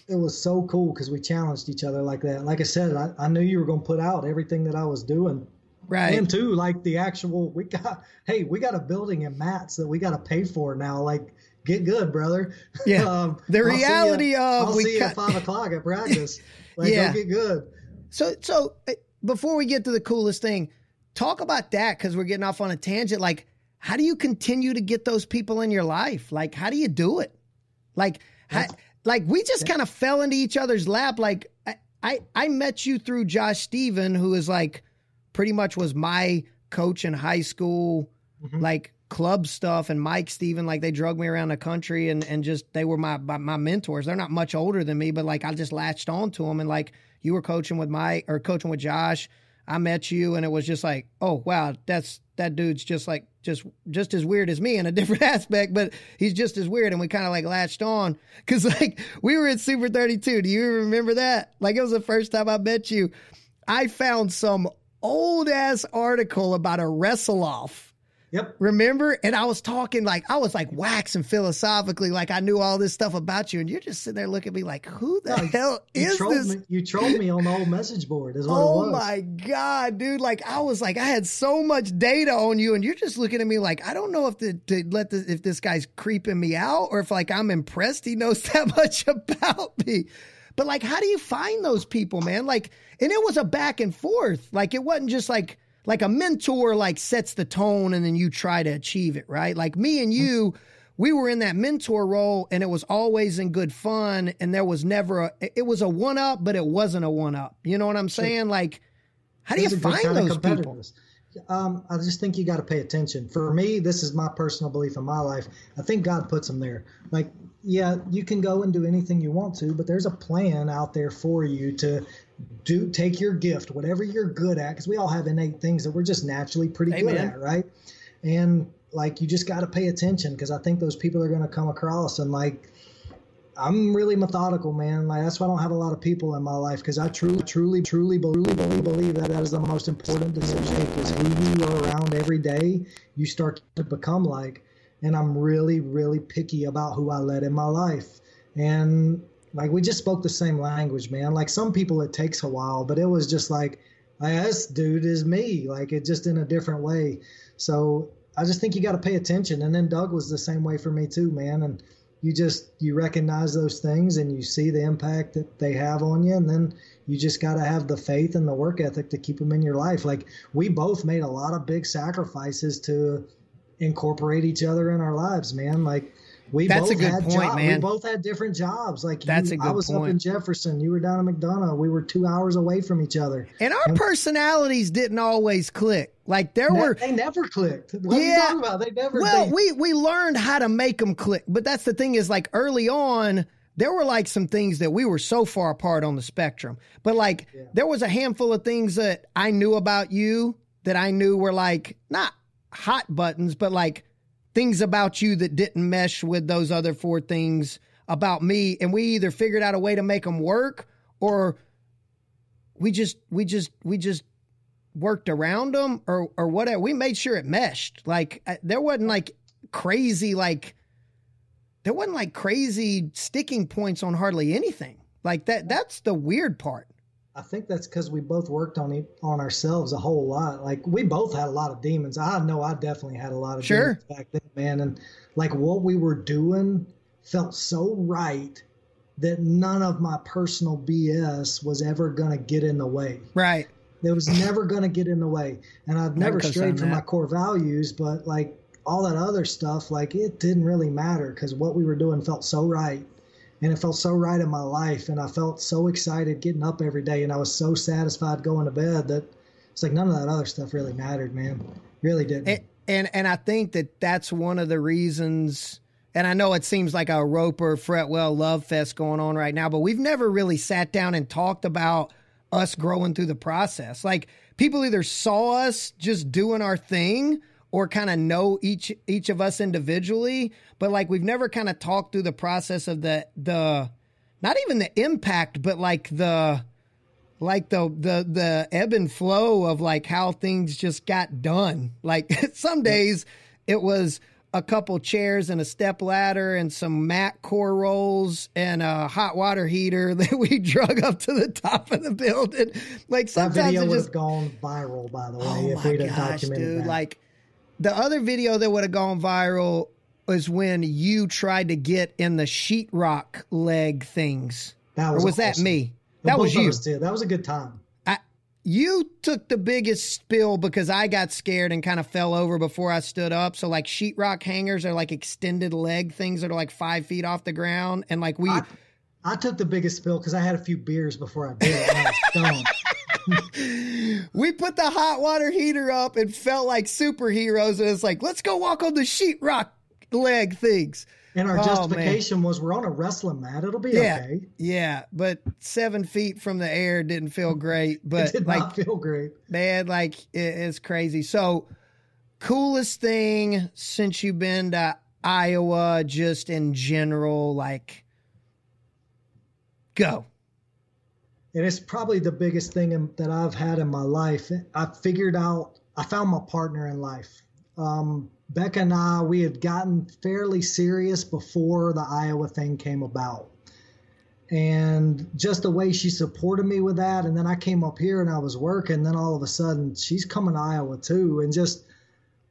It was so cool because we challenged each other like that. Like I said, I knew you were going to put out everything that I was doing. Right. And too, like the actual, we got a building in mats that we got to pay for now. Like, get good, brother. Yeah. The reality I'll see you at 5 o'clock at practice. Like, yeah. Go get good. So before we get to the coolest thing, talk about that, because we're getting off on a tangent. Like, how do you continue to get those people in your life? Like, how do you do it? Like we just kind of fell into each other's lap. Like I met you through Josh Steven, who is like pretty much was my coach in high school, like club stuff, and Mike Steven, like they drug me around the country and just, they were my mentors. They're not much older than me, but like I just latched on to them. And like you were coaching with coaching with Josh. I met you, and it was just like, oh wow, that dude's just like just as weird as me in a different aspect, but he's just as weird. And we kind of like latched on, because like we were at Super 32. Do you remember that? Like it was the first time I met you. I found some old ass article about a wrestle off. Yep. Remember? And I was talking I was waxing philosophically, like I knew all this stuff about you. And you're just sitting there looking at me like, who the hell is this? You trolled me on the old message board is what it was. Oh my God, dude. Like I was like, I had so much data on you, and you're just looking at me like, I don't know if this guy's creeping me out, or if like I'm impressed he knows that much about me. But like, how do you find those people, man? Like, and it was a back and forth. Like it wasn't just like a mentor like sets the tone and then you try to achieve it, right? Like me and you, we were in that mentor role, and it was always in good fun, and there was never it was a one-up, but it wasn't a one-up. You know what I'm saying? Like, how do you find those people? I just think you got to pay attention. For me, this is my personal belief in my life. I think God puts them there. Like, yeah, you can go and do anything you want to, but there's a plan out there for you to take your gift, whatever you're good at, because we all have innate things that we're just naturally pretty good at, right? And like, you just got to pay attention, because I think those people are going to come across. And like, I'm really methodical, man. Like, that's why I don't have a lot of people in my life, because I truly believe that is the most important decision to make, is who you are around every day. You start to become like, and I'm really, really picky about who I let in my life. And like, we just spoke the same language, man. Like, some people it takes a while, but it was just like, this dude is me. Like, it just in a different way. So I just think you got to pay attention. And then Doug was the same way for me too, man. And you recognize those things and you see the impact that they have on you. And then you just got to have the faith and the work ethic to keep them in your life. Like, we both made a lot of big sacrifices to incorporate each other in our lives, man. Like, That's a good point, man. We both had different jobs. Like, That's a good point. I was up in Jefferson. You were down in McDonough. We were 2 hours away from each other. And our personalities didn't always click. Like, they never clicked. What are you talking about? They never. Well, we learned how to make them click. But that's the thing, is like, early on, there were like some things that we were so far apart on the spectrum. But like, there was a handful of things that I knew about you that I knew were like, not hot buttons, but like things about you that didn't mesh with those other 4 things about me. And we either figured out a way to make them work, or we just worked around them, or whatever. We made sure it meshed. Like, there wasn't crazy sticking points on hardly anything like that. That's the weird part. I think that's because we both worked on ourselves a whole lot. Like, we both had a lot of demons. I know I definitely had a lot of demons back then, man. And like, what we were doing felt so right that none of my personal BS was ever going to get in the way. Right. It was never going to get in the way. And I've never strayed from my core values, but like, all that other stuff, like, it didn't really matter, because what we were doing felt so right. And it felt so right in my life. And I felt so excited getting up every day. And I was so satisfied going to bed that it's like, none of that other stuff really mattered, man. Really didn't. And I think that that's one of the reasons. And I know it seems like a Roper Fretwell love fest going on right now, but we've never really sat down and talked about us growing through the process. Like, people either saw us just doing our thing, or kind of know each of us individually, but like, we've never kind of talked through the process of the not even the impact, but like the ebb and flow of like how things just got done. Like, some days it was a couple chairs and a step ladder and some mat core rolls and a hot water heater that we drug up to the top of the building. Like, sometimes that video would have gone viral, by the way, if we'd have documented that. Like, the other video that would have gone viral was when you tried to get in the sheetrock leg things. That was that me? That was you. That was a good time. You took the biggest spill because I got scared and kind of fell over before I stood up. So like, sheetrock hangers are like extended leg things that are like 5 feet off the ground. And like, I took the biggest spill because I had a few beers before I did it. And I was stoned. We put the hot water heater up and felt like superheroes. And it's like, let's go walk on the sheetrock leg things. And our justification was, we're on a wrestling mat. It'll be okay. Yeah. But 7 feet from the air didn't feel great. But it did not feel great. Man, like, it's crazy. So, coolest thing since you've been to Iowa, just in general, like, go. And it's probably the biggest thing that I've had in my life. I found my partner in life. Becca and I, we had gotten fairly serious before the Iowa thing came about. And just the way she supported me with that. And then I came up here and I was working. And then all of a sudden, she's coming to Iowa too. And just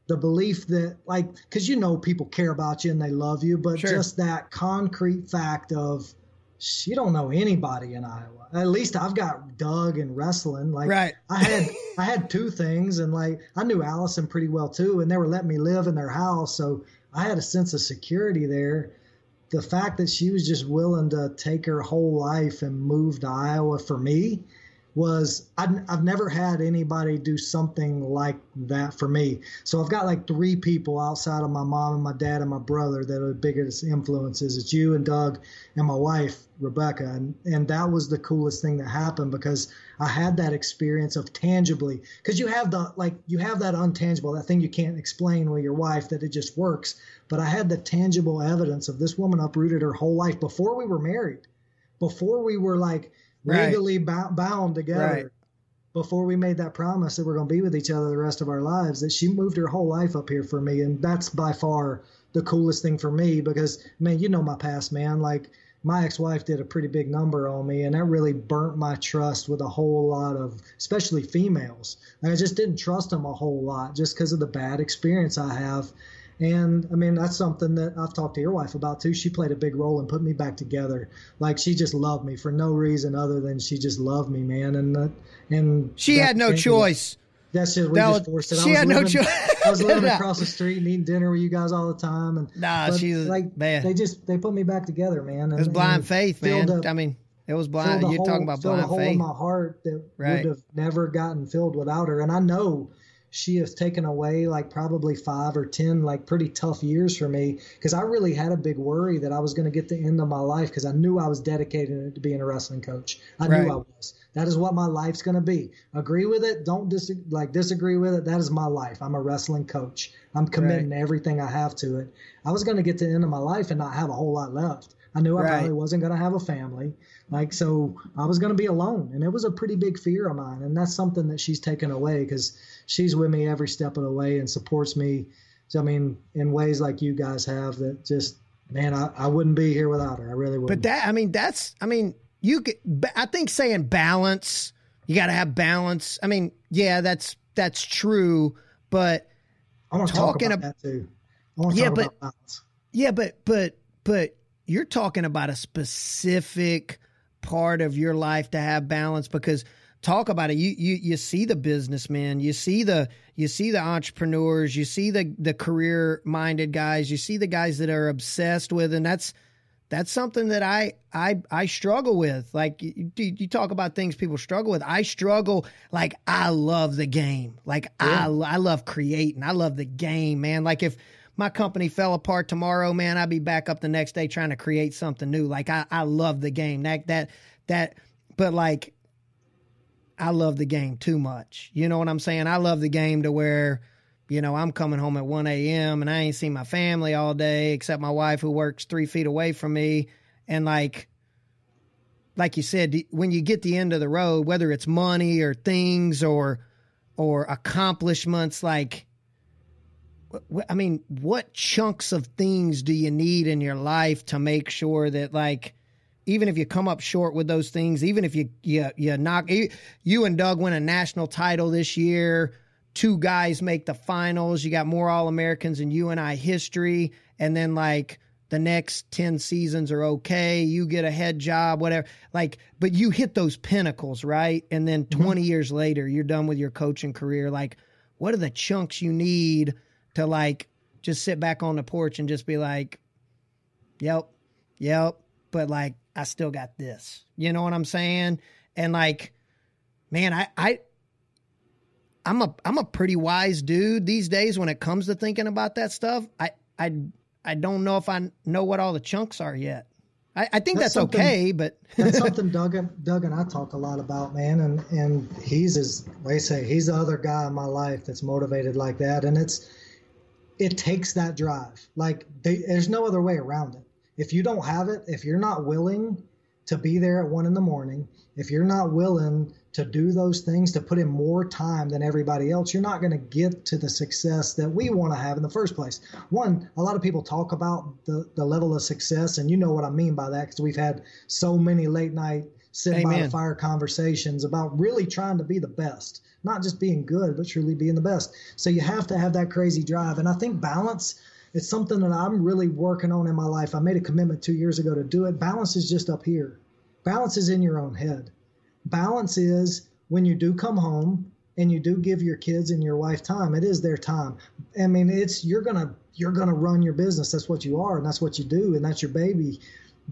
the belief that, like, because people care about you and they love you. But just that concrete fact of, she don't know anybody in Iowa. At least I've got Doug and wrestling. Like, I had 2 things, and like, I knew Allison pretty well too, and they were letting me live in their house. So I had a sense of security there. The fact that she was just willing to take her whole life and move to Iowa for me was I've never had anybody do something like that for me. So I've got like 3 people outside of my mom and my dad and my brother that are the biggest influences. It's you and Doug and my wife, Rebecca. And that was the coolest thing that happened, because I had that experience of tangibly, because you have that untangible, that thing you can't explain with your wife, that it just works. But I had the tangible evidence of this woman uprooted her whole life before we were married, before we were like legally bound together, before we made that promise that we're going to be with each other the rest of our lives, that she moved her whole life up here for me. And that's by far the coolest thing for me, because, man, you know my past, man. Like, my ex-wife did a pretty big number on me, and that really burnt my trust with a whole lot of, especially females. Like, I just didn't trust them a whole lot just because of the bad experience I have. And I mean, that's something that I've talked to your wife about too. She played a big role in putting me back together. Like, she just loved me for no reason other than she just loved me, man. And she had no choice. That's just, we just forced it. She had no choice. I was living across the street and eating dinner with you guys all the time. And she's like, man. They put me back together, man. It was blind faith, man. I mean, it was blind. You're talking about blind faith. Filled a hole in my heart that would have never gotten filled without her. And I know she has taken away like probably 5 or 10 like pretty tough years for me, because I really had a big worry that I was going to get the end of my life, because I knew I was dedicated to being a wrestling coach. I knew I was. That is what my life's going to be. Agree with it, don't disagree with it. That is my life. I'm a wrestling coach. I'm committing everything I have to it. I was going to get to the end of my life and not have a whole lot left. I knew I probably wasn't going to have a family. Like, so I was going to be alone, and it was a pretty big fear of mine. And that's something that she's taken away, because she's with me every step of the way and supports me. I mean, in ways like you guys have, that just, man, I wouldn't be here without her. I really wouldn't. But you could, I think saying balance, you got to have balance. I mean, yeah, that's true. But I want to talk about that too. I want to talk about balance. Yeah, but you're talking about a specific part of your life to have balance, because talk about it. You see the businessmen, you see the entrepreneurs, you see the career minded guys, you see the guys that are obsessed with, and that's something that I struggle with. Like, you talk about things people struggle with. I struggle. Like, I love the game. Like, I love creating. I love the game, man. Like, if my company fell apart tomorrow, man, I'd be back up the next day trying to create something new. Like, I love the game. But like, I love the game too much. You know what I'm saying? I love the game to where, you know, I'm coming home at 1 a.m. and I ain't seen my family all day except my wife, who works 3 feet away from me. And like you said, when you get the end of the road, whether it's money or things or accomplishments, like, I mean, what chunks of things do you need in your life to make sure that, like, even if you come up short with those things, even if you knock, you and Doug win a national title this year, 2 guys make the finals, you got more All-Americans in UNI history, and then like the next 10 seasons are okay, you get a head job, whatever, like, but you hit those pinnacles, right? And then 20 years later, you're done with your coaching career. Like, what are the chunks you need to like just sit back on the porch and just be like, yep, but like, I still got this. You know what I'm saying? And like, man, I'm a pretty wise dude these days when it comes to thinking about that stuff. I don't know if I know what all the chunks are yet. I think that's okay, but that's something Doug and I talk a lot about, man. And he's he's the other guy in my life that's motivated like that. And it takes that drive. Like, there's no other way around it. If you don't have it, if you're not willing to be there at 1 a.m, if you're not willing to do those things, to put in more time than everybody else, you're not going to get to the success that we want to have in the first place. One, a lot of people talk about the level of success, and you know what I mean by that, because we've had so many late night sitting by the fire conversations about really trying to be the best, not just being good, but truly being the best. So you have to have that crazy drive. And I think balance, it's something that I'm really working on in my life. I made a commitment 2 years ago to do it. Balance is just up here. Balance is in your own head. Balance is when you do come home and you do give your kids and your wife time. It is their time. I mean, you're gonna run your business. That's what you are, and that's what you do, and that's your baby.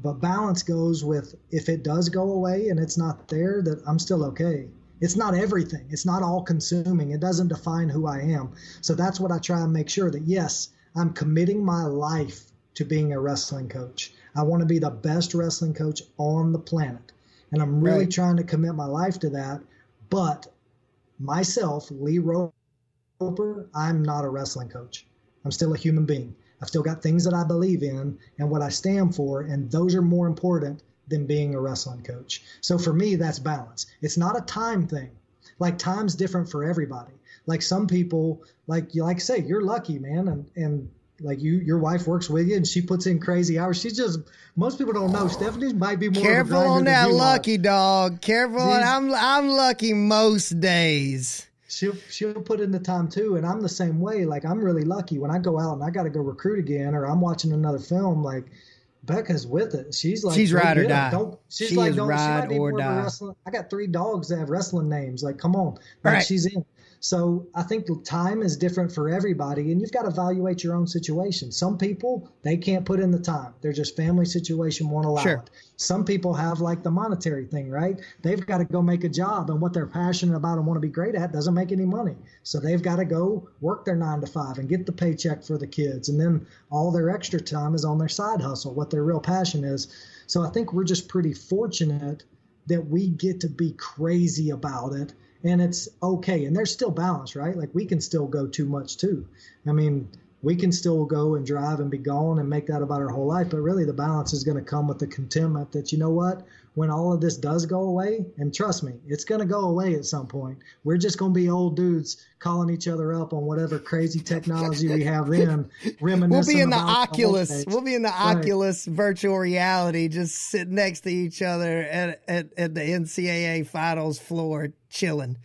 But balance goes with, if it does go away and it's not there, that I'm still okay. It's not everything. It's not all consuming. It doesn't define who I am. So that's what I try and make sure that, yes, I'm committing my life to being a wrestling coach. I want to be the best wrestling coach on the planet. And I'm really trying to commit my life to that. But myself, Lee Roper, I'm not a wrestling coach. I'm still a human being. I've still got things that I believe in and what I stand for, and those are more important than being a wrestling coach. So for me, that's balance. It's not a time thing. Like, time's different for everybody. Like, some people, like you like say, you're lucky, man, and like your wife works with you and she puts in crazy hours. She's just, most people don't know, Stephanie might be more careful of a on that lucky are. dog. Careful. I'm lucky most days. She'll put in the time too, and I'm the same way. Like, I'm really lucky when I go out and I got to go recruit again, or I'm watching another film. Like, Becca's with it. She's like, she's ride or die. She's she like, is ride or die. I got 3 dogs that have wrestling names. Like, come on, like, she's in. So I think time is different for everybody, and you've got to evaluate your own situation. Some people, they can't put in the time. They're just family situation won't allow it. Some people have, like, the monetary thing, right? They've got to go make a job, and what they're passionate about and want to be great at doesn't make any money. So they've got to go work their 9 to 5 and get the paycheck for the kids. And then all their extra time is on their side hustle, what their real passion is. So I think we're just pretty fortunate that we get to be crazy about it. And it's okay. And there's still balance, right? Like, we can still go too much too. I mean, we can still go and drive and be gone and make that about our whole life. But really, the balance is going to come with the contentment that, you know what, when all of this does go away, and trust me, it's going to go away at some point. We're just going to be old dudes calling each other up on whatever crazy technology we have then. We'll be in the Oculus. We'll be in the Oculus virtual reality, just sitting next to each other at the NCAA finals floor, chilling.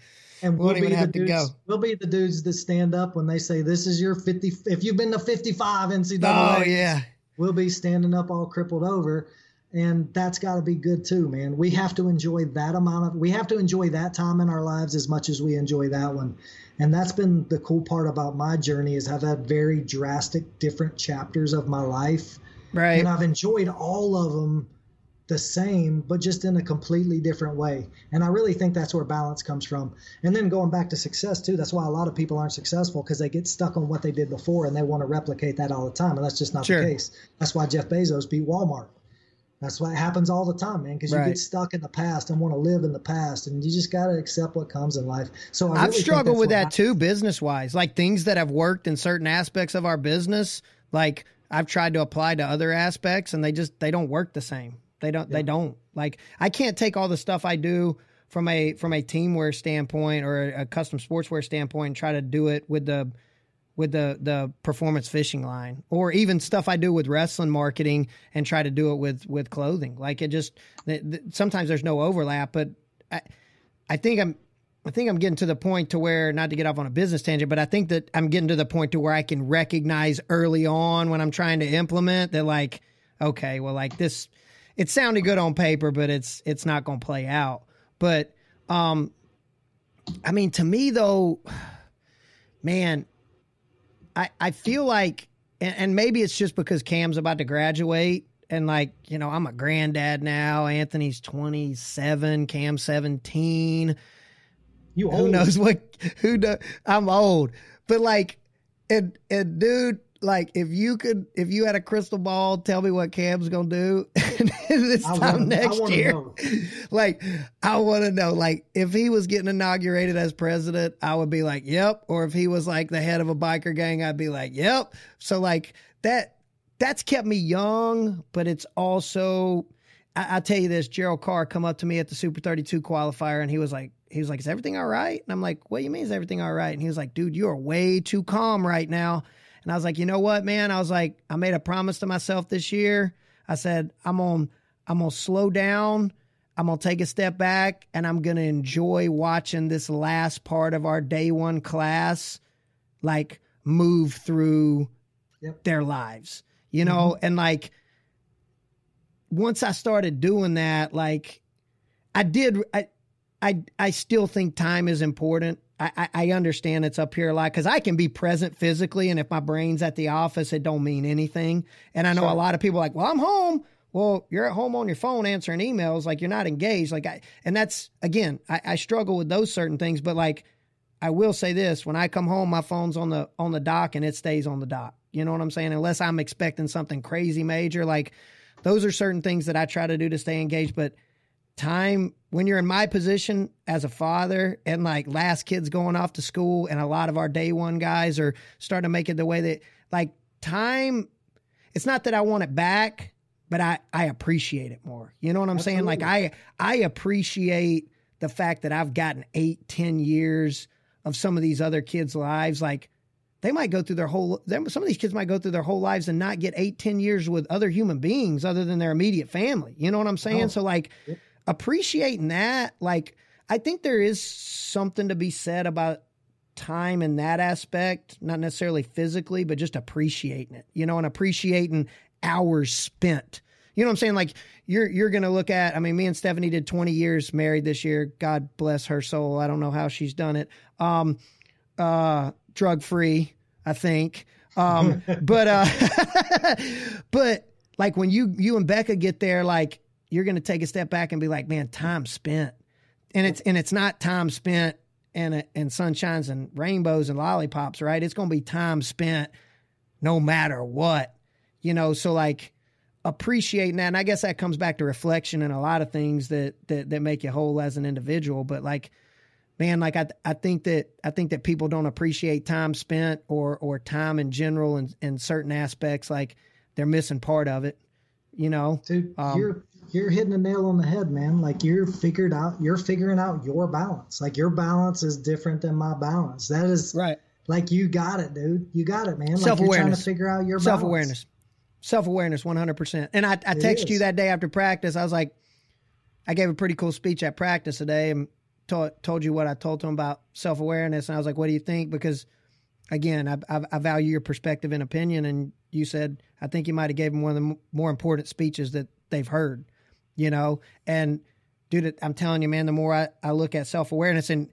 And we'll even have to go. We'll be the dudes that stand up when they say, this is your 50. If you've been to 55 NCAA, oh yeah, we'll be standing up all crippled over. And that's got to be good too, man. We have to enjoy we have to enjoy that time in our lives as much as we enjoy that one. And that's been the cool part about my journey, is I've had very drastic, different chapters of my life. Right. And I've enjoyed all of them the same, but just in a completely different way. And I really think that's where balance comes from. And then going back to success too, that's why a lot of people aren't successful, because they get stuck on what they did before and they want to replicate that all the time. And that's just not the case. That's why Jeff Bezos beat Walmart. That's what happens all the time, man, because you get stuck in the past and want to live in the past, and you just got to accept what comes in life. So I've struggled with that too, business-wise. Like, things that have worked in certain aspects of our business, like, I've tried to apply to other aspects, and they don't work the same. They don't. Like, I can't take all the stuff I do from a teamwear standpoint or a custom sportswear standpoint and try to do it with the performance fishing line, or even stuff I do with wrestling marketing and try to do it with clothing. Like, it just, sometimes there's no overlap, but I think I'm getting to the point to where, not to get off on a business tangent, but I think that I'm getting to the point to where I can recognize early on when I'm trying to implement that, like, okay, well, like, this, it sounded good on paper, but it's not going to play out. But, I mean, to me though, man, I feel like, and maybe it's just because Cam's about to graduate, and, like, you know, I'm a granddad now. Anthony's 27, Cam's 17. You old. Who knows what? I'm old, but, like, and dude, like, if you had a crystal ball, tell me what Cam's gonna do this time next year. Like, I want to know. Like, if he was getting inaugurated as president, I would be like, yep. Or if he was, like, the head of a biker gang, I'd be like, yep. So, like, that's kept me young, but it's also, I'll tell you this, Gerald Carr come up to me at the Super 32 qualifier, and he was like, is everything all right? And I'm like, what do you mean, is everything all right? And he was like, dude, you are way too calm right now. And I was like, you know what, man? I was like, I made a promise to myself this year. I said, I'm going to slow down. I'm going to take a step back, and I'm going to enjoy watching this last part of our day one class, like, move through their lives, you know? And, like, once I started doing that, like, I still think time is important. I understand it's up here a lot, because I can be present physically, and if my brain's at the office, it don't mean anything. And I know a lot of people are like, well, I'm home. well, you're at home on your phone answering emails, like you're not engaged. And that's, again, I struggle with those certain things, but like, I will say this, when I come home, my phone's on the dock and it stays on the dock. You know what I'm saying? Unless I'm expecting something crazy major, like those are certain things that I try to do to stay engaged. But time, when you're in my position as a father and like last kid's going off to school and a lot of our day one guys are starting to make it the way that, like, time, it's not that I want it back, but I appreciate it more. You know what I'm saying? Like I appreciate the fact that I've gotten 8-10 years of some of these other kids' lives. Like they might go through some of these kids might go through their whole lives and not get 8-10 years with other human beings other than their immediate family. You know what I'm saying? So like appreciating that, like I think there is something to be said about time in that aspect, not necessarily physically, but just appreciating it, you know, and appreciating hours spent. You know what I'm saying? Like you're going to look at, I mean, me and Stephanie did 20 years married this year. God bless her soul. I don't know how she's done it. Drug-free, I think. But like when you and Becca get there, like you're going to take a step back and be like, man, time spent. And it's not time spent and sunshines and rainbows and lollipops, right? It's going to be time spent no matter what, you know? So like appreciating that. And I guess that comes back to reflection and a lot of things that make you whole as an individual. But like, man, like I think that people don't appreciate time spent or time in general in certain aspects. Like they're missing part of it, you know? Dude, you're hitting the nail on the head, man. Like you're figuring out your balance. Like your balance is different than my balance. That is right. Like you got it, dude. You got it, man. Like Self-awareness. you're trying to figure out your balance. Self-awareness, 100%. And I texted you that day after practice. I was like, I gave a pretty cool speech at practice today and told you what I told him about self-awareness. And I was like, what do you think? Because again, I value your perspective and opinion. And you said, I think you might've gave him one of the more important speeches that they've heard, you know? And dude, I'm telling you, man, the more I look at self-awareness, and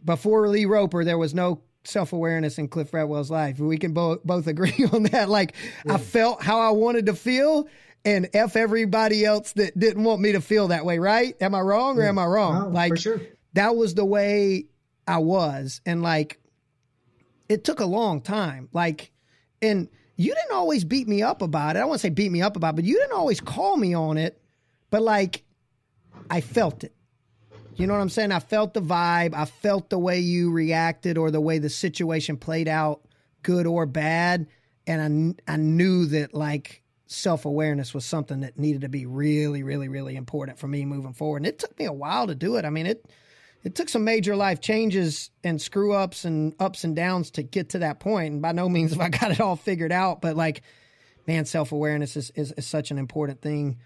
before Lee Roper, there was no self-awareness in Cliff Fretwell's life. We can both agree on that. Like I felt how I wanted to feel and F everybody else that didn't want me to feel that way. Right. Am I wrong or am I wrong? No, like for sure. That was the way I was. And like, it took a long time. Like, and you didn't always beat me up about it. I don't want to say beat me up about it, but you didn't always call me on it, but like I felt it. You know what I'm saying? I felt the vibe. I felt the way you reacted or the way the situation played out, good or bad. And I knew that like self-awareness was something that needed to be really, really, really important for me moving forward. And it took me a while to do it. I mean, it took some major life changes and screw ups and downs to get to that point. And by no means have I got it all figured out, but like, man, self-awareness is such an important thing.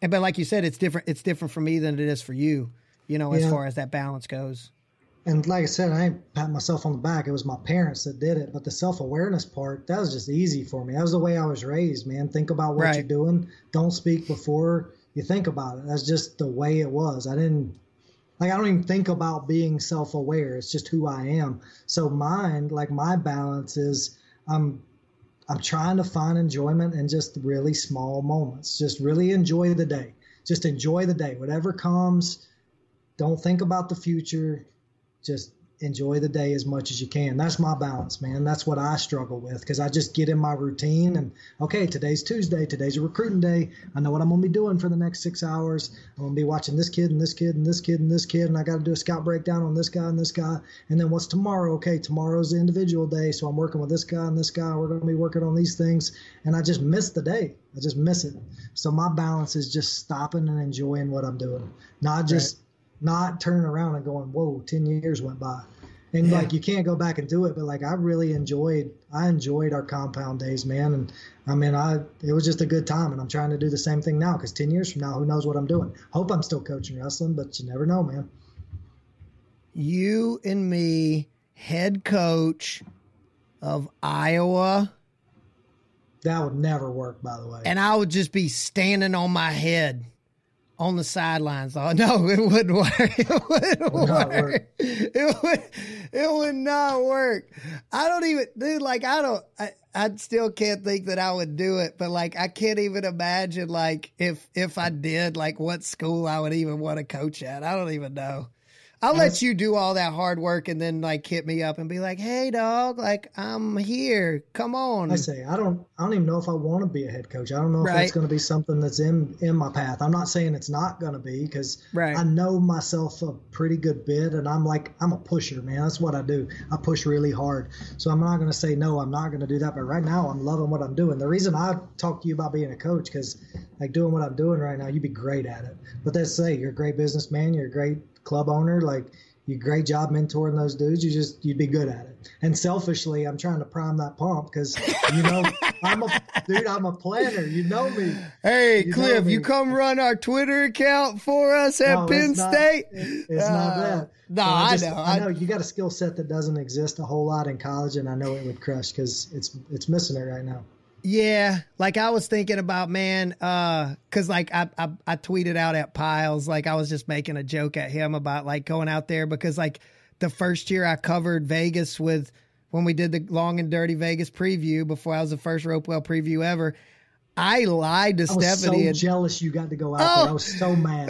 But like you said, it's different for me than it is for you, you know, as far as that balance goes. And like I said, I ain't patting myself on the back. It was my parents that did it. But the self-awareness part, that was just easy for me. That was the way I was raised, man. Think about what you're doing. Don't speak before you think about it. That's just the way it was. I don't even think about being self-aware. It's just who I am. So my balance is I'm trying to find enjoyment in just really small moments. Just really enjoy the day. Just enjoy the day. Whatever comes, don't think about the future. Just enjoy the day as much as you can. That's my balance, man. That's what I struggle with because I just get in my routine and, okay, today's Tuesday. Today's a recruiting day. I know what I'm going to be doing for the next 6 hours. I'm going to be watching this kid and this kid and this kid and this kid, and I got to do a scout breakdown on this guy and this guy. And then what's tomorrow? Okay, tomorrow's the individual day, so I'm working with this guy and this guy. We're going to be working on these things, and I just miss the day. I just miss it. So my balance is just stopping and enjoying what I'm doing, not turning around and going, whoa, 10 years went by. And like, you can't go back and do it, but like, I enjoyed our compound days, man. And I mean, it was just a good time, and I'm trying to do the same thing now. 'Cause 10 years from now, who knows what I'm doing? Hope I'm still coaching wrestling, but you never know, man. You and me, head coach of Iowa. That would never work, by the way. And I would just be standing on my head on the sidelines. Oh no, it wouldn't work. It wouldn't work. It would not work. I don't even, dude, like I still can't think that I would do it, but like I can't even imagine like if I did, like what school I would even want to coach at. I don't even know. I'll let you do all that hard work and then like hit me up and be like, "Hey dog, like I'm here. Come on." I say I don't even know if I want to be a head coach. I don't know if that's going to be something that's in my path. I'm not saying it's not going to be, because I know myself a pretty good bit, and I'm a pusher, man. That's what I do. I push really hard. So I'm not going to say no, I'm not going to do that. But right now I'm loving what I'm doing. The reason I talk to you about being a coach, because like doing what I'm doing right now, you'd be great at it. But that's you're a great businessman. You're a great club owner. Like, you great job mentoring those dudes. You'd be good at it. And selfishly, I'm trying to prime that pump because, I'm a planner. You know me. Hey, Cliff, you come run our Twitter account for us at Penn State? It's not that. No, I know you got a skill set that doesn't exist a whole lot in college, and I know it would crush because it's missing it right now. Yeah, like I was thinking about, man, because like I tweeted out at Piles, like I was just making a joke at him about like going out there, because like the first year I covered Vegas when we did the Long and Dirty Vegas preview, before I was the first Ropewell preview ever, I lied to Stephanie. I was so jealous you got to go out there. I was so mad.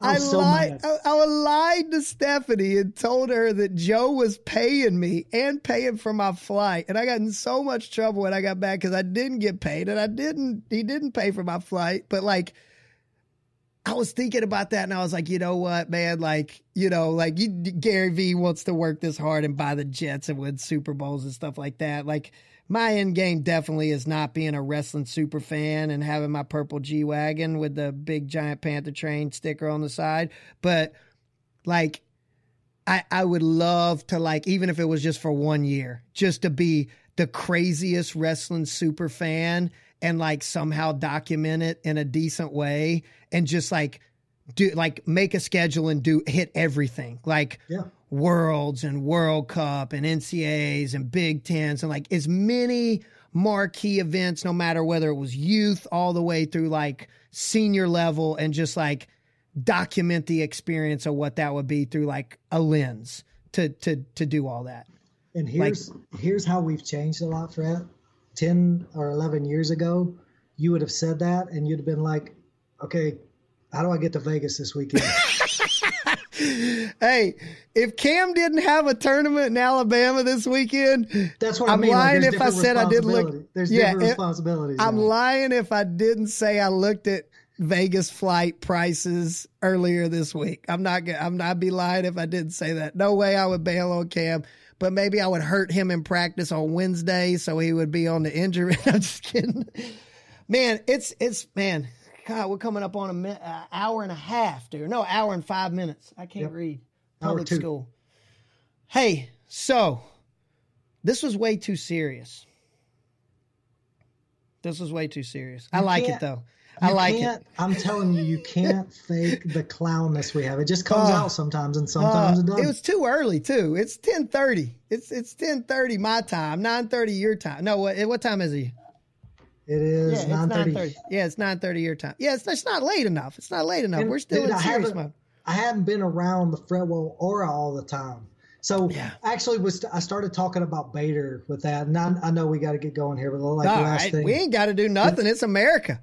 I lied to Stephanie and told her that Joe was paying me and paying for my flight. And I got in so much trouble when I got back because I didn't get paid, and he didn't pay for my flight. But like, I was thinking about that, and I was like, you know what, man? Like, Gary Vee wants to work this hard and buy the jets and win Super Bowls and stuff like that. Like, my end game definitely is not being a wrestling super fan and having my purple G-Wagon with the big giant Panther Train sticker on the side. But like, I would love to, like, even if it was just for 1 year, just to be the craziest wrestling super fan and like somehow document it in a decent way and just like make a schedule and hit everything. Like, Worlds and World Cup and NCAAs and Big Tens and like as many marquee events, no matter whether it was youth all the way through like senior level, and just like document the experience of what that would be through like a lens to do all that. And here's how we've changed a lot, Fred. 10 or 11 years ago, you would have said that and you'd have been like, okay, how do I get to Vegas this weekend? Hey, if Cam didn't have a tournament in Alabama this weekend, that's what I mean. Lying like, if I said I didn't look. There's different responsibilities. I'm lying if I didn't say I looked at Vegas flight prices earlier this week. I'd be lying if I didn't say that. No way I would bail on Cam, but maybe I would hurt him in practice on Wednesday so he would be on the injury. I'm just kidding. Man, man. God, we're coming up on an hour and a half, dude. No, hour and 5 minutes. I can't read. Public school. Hey, so this was way too serious. I like it, though. I like it. I'm telling you, you can't fake the clownness we have. It just comes out sometimes, and sometimes it doesn't. It was too early, too. It's 10:30. It's 10:30 my time, 9:30 your time. No, what time is it? It is 9:30. Yeah, it's 9:30 your time. Yeah, it's not late enough. And we're still in serious mode. I haven't been around the Fretwell aura all the time. So actually, I started talking about Bader with that. And I know we got to get going here, but like the last thing. We ain't got to do nothing. It's America.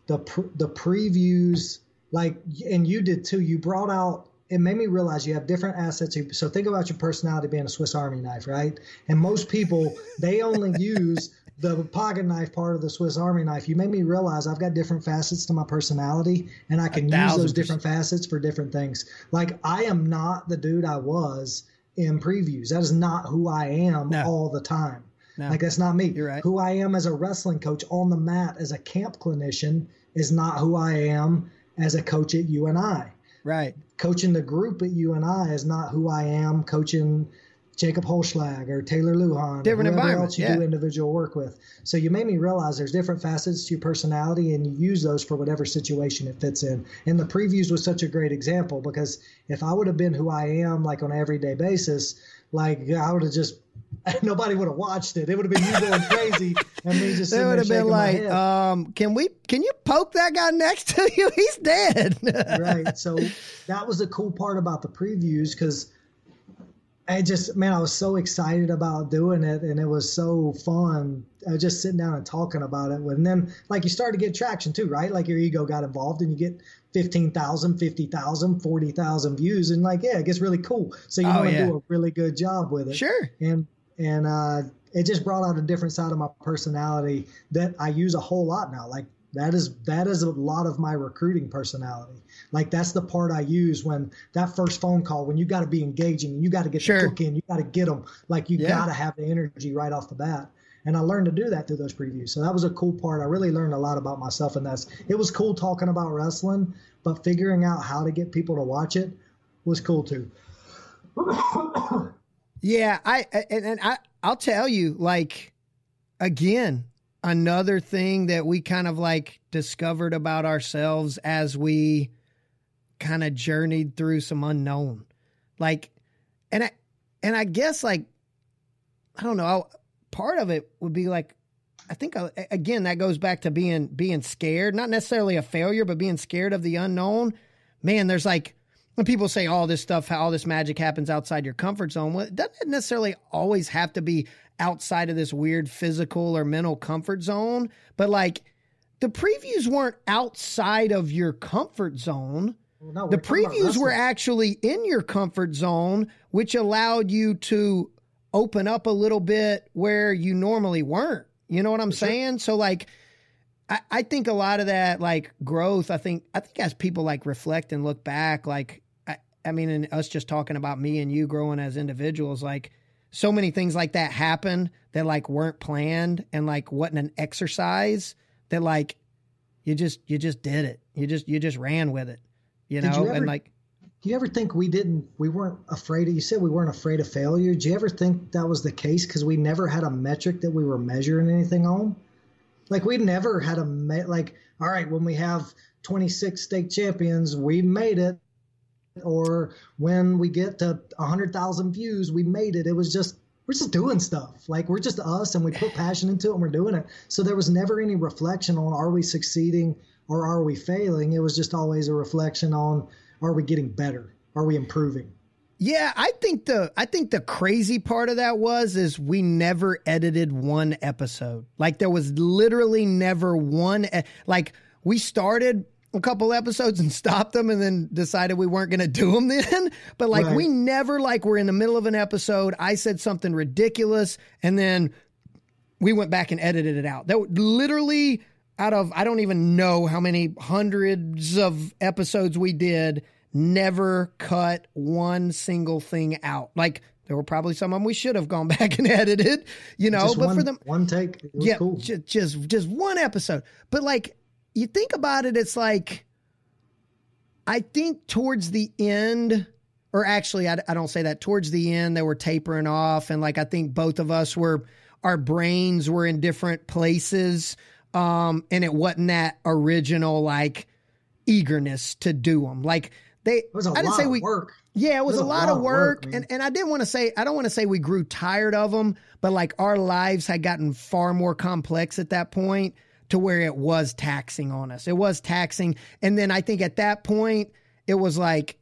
The previews, like, and you did too. You brought out, it made me realize you have different assets. So think about your personality being a Swiss Army knife, right? And most people, they only use the pocket knife part of the Swiss Army knife. You made me realize I've got different facets to my personality, and I can use those different facets for different things. Like, I am not the dude I was in previews. That is not who I am all the time. No. Like, that's not me. You're right. Who I am as a wrestling coach on the mat as a camp clinician is not who I am as a coach at UNI. Right. Coaching the group at UNI is not who I am coaching Jacob Holschlag or Taylor Lujan, different or whoever environment, else you do individual work with. So you made me realize there's different facets to your personality, and you use those for whatever situation it fits in. And the previews was such a great example, because if I would have been who I am, like on an everyday basis, like I would have just nobody would have watched it. It would have been you going crazy and me just sitting They would have been like, can you poke that guy next to you? He's dead. Right. So that was the cool part about the previews, because I was so excited about doing it, and it was so fun. I was just sitting down and talking about it. And then, like, you start to get traction too, right? Like, your ego got involved, and you get 15,000, 50,000, 40,000 views, and like, yeah, it gets really cool. So you want to do a really good job with it. Sure. And it just brought out a different side of my personality that I use a whole lot now. Like, that is a lot of my recruiting personality. Like, that's the part I use when that first phone call, when you got to be engaging, you got to get the hook in, you got to get them. Like, you got to have the energy right off the bat. And I learned to do that through those previews. So that was a cool part. I really learned a lot about myself, and it was cool talking about wrestling, but figuring out how to get people to watch it was cool too. Yeah, I'll tell you, like, again, another thing that we kind of like discovered about ourselves as we kind of journeyed through some unknown, like, and I guess, like, I don't know, part of it would be like, I think, again, that goes back to being scared, not necessarily a failure, but being scared of the unknown. Man, there's like, when people say all this stuff, how all this magic happens outside your comfort zone, well, it doesn't necessarily always have to be outside of this weird physical or mental comfort zone. But like, the previews weren't outside of your comfort zone. No, the previews were actually in your comfort zone, which allowed you to open up a little bit where you normally weren't. You know what I'm saying? So like, I think a lot of that, like, growth, I think as people like reflect and look back, like, I mean, and us just talking about me and you growing as individuals, like, so many things like that happened that like weren't planned and like wasn't an exercise, that like, you just did it. You just ran with it, you know? And like, do you ever think we weren't afraid of, you said we weren't afraid of failure. Do you ever think that was the case? 'Cause we never had a metric that we were measuring anything on. Like, we never had like, all right, when we have 26 state champions, we made it. Or when we get to 100,000 views, we made it. It was just, we're just doing stuff. Like, we're just us, and we put passion into it, and we're doing it. So there was never any reflection on, are we succeeding or are we failing? It was just always a reflection on, are we getting better? Are we improving? Yeah, I think the crazy part of that is we never edited one episode. Like, there was literally never one, like, we started a couple episodes and stopped them and then decided we weren't going to do them then. But like, we never, like, we're in the middle of an episode, I said something ridiculous, and then we went back and edited it out. That literally, out of, I don't even know how many hundreds of episodes we did, never cut one single thing out. Like, there were probably some of them we should have gone back and edited, you know, just but for them, one take, it was cool. Just one episode. But like, you think about it, it's like, I think towards the end, or actually, I don't say that, towards the end, they were tapering off. And like, I think both of us our brains were in different places. And it wasn't that original, like, eagerness to do them. Like, it was a lot of work. Yeah, it was a lot of work. And I don't want to say we grew tired of them, but like, our lives had gotten far more complex at that point, to where it was taxing on us. It was taxing. And then I think at that point, it was like,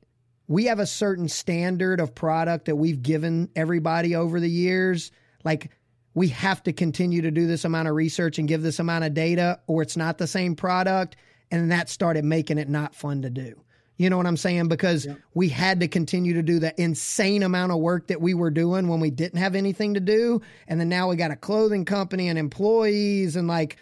we have a certain standard of product that we've given everybody over the years. Like, we have to continue to do this amount of research and give this amount of data, or it's not the same product. And that started making it not fun to do. You know what I'm saying? Because we had to continue to do the insane amount of work that we were doing when we didn't have anything to do. And then now we got a clothing company and employees and like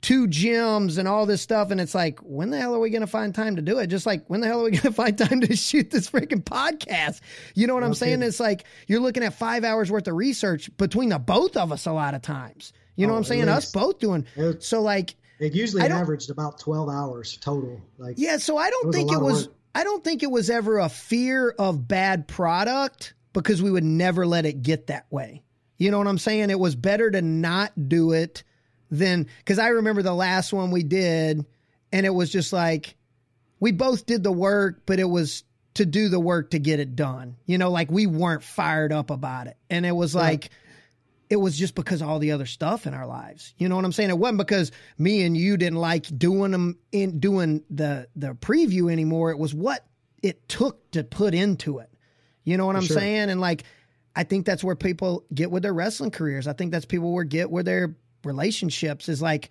2 gyms and all this stuff. And it's like, when the hell are we going to find time to do it? Just like, when the hell are we going to find time to shoot this freaking podcast? You know what I'm saying? It's like, you're looking at 5 hours worth of research between the both of us a lot of times. You know what I'm saying? Us both doing. So like, it usually averaged about 12 hours total. Like, yeah. So I don't think it was ever a fear of bad product, because we would never let it get that way. You know what I'm saying? It was better to not do it than, because I remember the last one we did, and it was just like, we both did the work, but it was to do the work to get it done. You know, like, we weren't fired up about it. And it was like, it was just because of all the other stuff in our lives. You know what I'm saying? It wasn't because me and you didn't like doing the preview anymore. It was what it took to put into it. You know what I'm saying? And like, I think that's where people get with their wrestling careers. I think that's people where get with their relationships is like,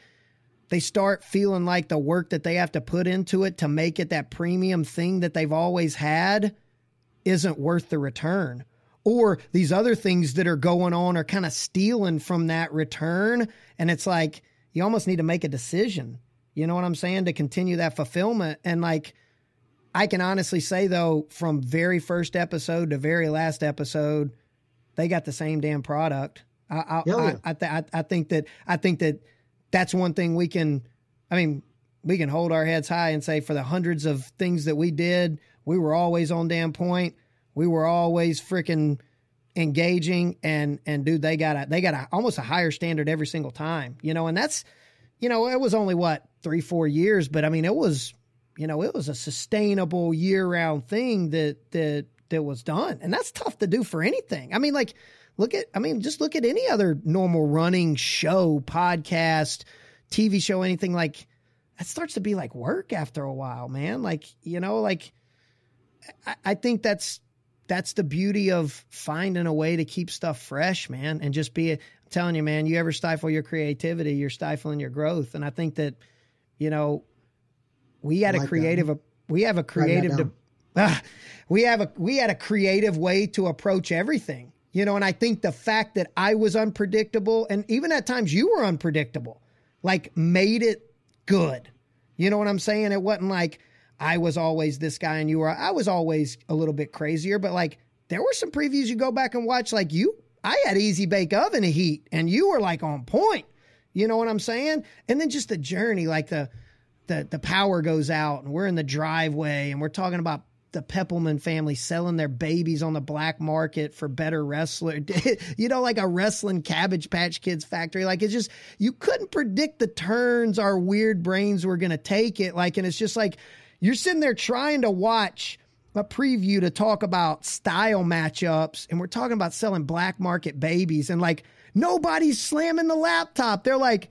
they start feeling like the work that they have to put into it to make it that premium thing that they've always had isn't worth the return. Or these other things that are going on are kind of stealing from that return. And it's like, you almost need to make a decision. You know what I'm saying? To continue that fulfillment. And like, I can honestly say though, from very first episode to very last episode, they got the same damn product. I think that that's one thing we can hold our heads high and say for the hundreds of things that we did, we were always on damn point. We were always freaking engaging and dude, they got almost a higher standard every single time, you know, and that's, you know, it was only 3-4 years, but I mean, it was a sustainable year round thing that was done. And that's tough to do for anything. I mean, like, just look at any other normal running show, podcast, TV show, anything like that starts to be like work after a while, man. Like, you know, like I think that's the beauty of finding a way to keep stuff fresh, man. And just I'm telling you, man, you ever stifle your creativity, you're stifling your growth. And I think that, you know, we had a creative way to approach everything. You know, and I think the fact that I was unpredictable and even at times you were unpredictable, like made it good. You know what I'm saying? It wasn't like I was always this guy and I was always a little bit crazier, but like there were some previews you go back and watch like I had easy bake oven heat and you were like on point. You know what I'm saying? And then just the journey, like the power goes out and we're in the driveway and we're talking about the Peppelman family selling their babies on the black market for better wrestler, you know, like a wrestling Cabbage Patch Kids factory. Like it's just, you couldn't predict the turns our weird brains were going to take it. Like, and it's just like, you're sitting there trying to watch a preview to talk about style matchups. And we're talking about selling black market babies and like nobody's slamming the laptop. They're like,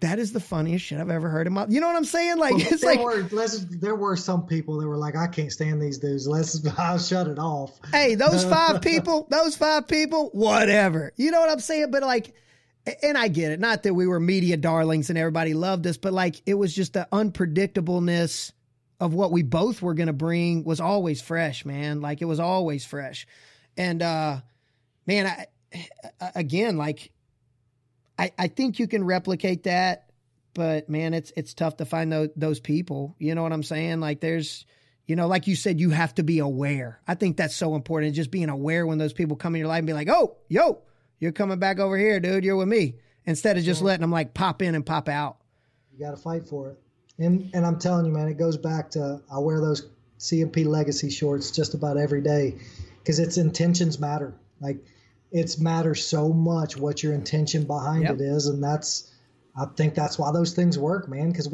that is the funniest shit I've ever heard in my. You know what I'm saying? Like there were some people that were like, I can't stand these dudes. I'll shut it off. Hey, those five people, whatever. You know what I'm saying? But like, and I get it. Not that we were media darlings and everybody loved us, but like it was just the unpredictableness of what we both were going to bring was always fresh, man. Like it was always fresh. And man, I think you can replicate that, but man, it's tough to find those people. You know what I'm saying? Like there's, you know, like you said, you have to be aware. I think that's so important. Just being aware when those people come in your life and be like, oh, yo, you're coming back over here, dude. You're with me. Instead of just letting them like pop in and pop out. You got to fight for it. And I'm telling you, man, it goes back to, I wear those CMP legacy shorts just about every day because its intentions matter. Like, it matters so much what your intention behind it is. And I think that's why those things work, man. Cause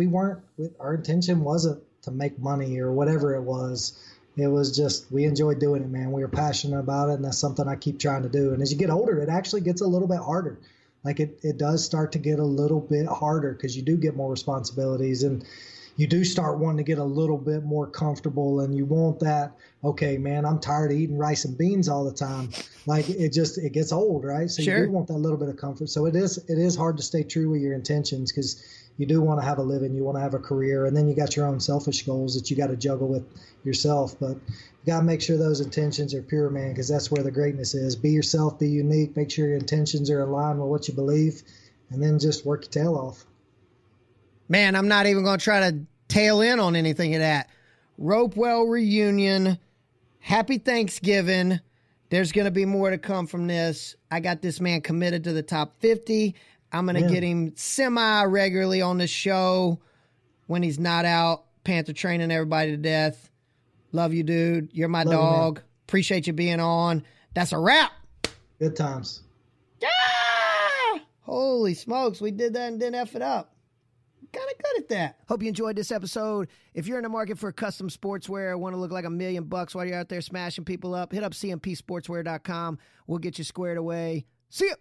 our intention wasn't to make money or whatever it was. It was just, we enjoyed doing it, man. We were passionate about it. And that's something I keep trying to do. And as you get older, it actually gets a little bit harder. Like it does start to get a little bit harder because you do get more responsibilities and you do start wanting to get a little bit more comfortable and you want that, okay, man, I'm tired of eating rice and beans all the time. Like it gets old, right? So you do want that little bit of comfort. So it is hard to stay true with your intentions because you do want to have a living, you want to have a career, and then you got your own selfish goals that you got to juggle with yourself. But you got to make sure those intentions are pure, man, because that's where the greatness is. Be yourself, be unique, make sure your intentions are in line with what you believe, and then just work your tail off. Man, I'm not even going to try to tail in on anything of that. Ropewell reunion. Happy Thanksgiving. There's going to be more to come from this. I got this man committed to the top 50. I'm going to get him semi-regularly on the show when he's not out. Panther training everybody to death. Love you, dude. You're my dog. You, appreciate you being on. That's a wrap. Good times. Yeah! Holy smokes, we did that and didn't F it up. Kind of good at that. Hope you enjoyed this episode. If you're in the market for custom sportswear, want to look like $1 million while you're out there smashing people up, hit up cmpsportswear.com. We'll get you squared away. See ya.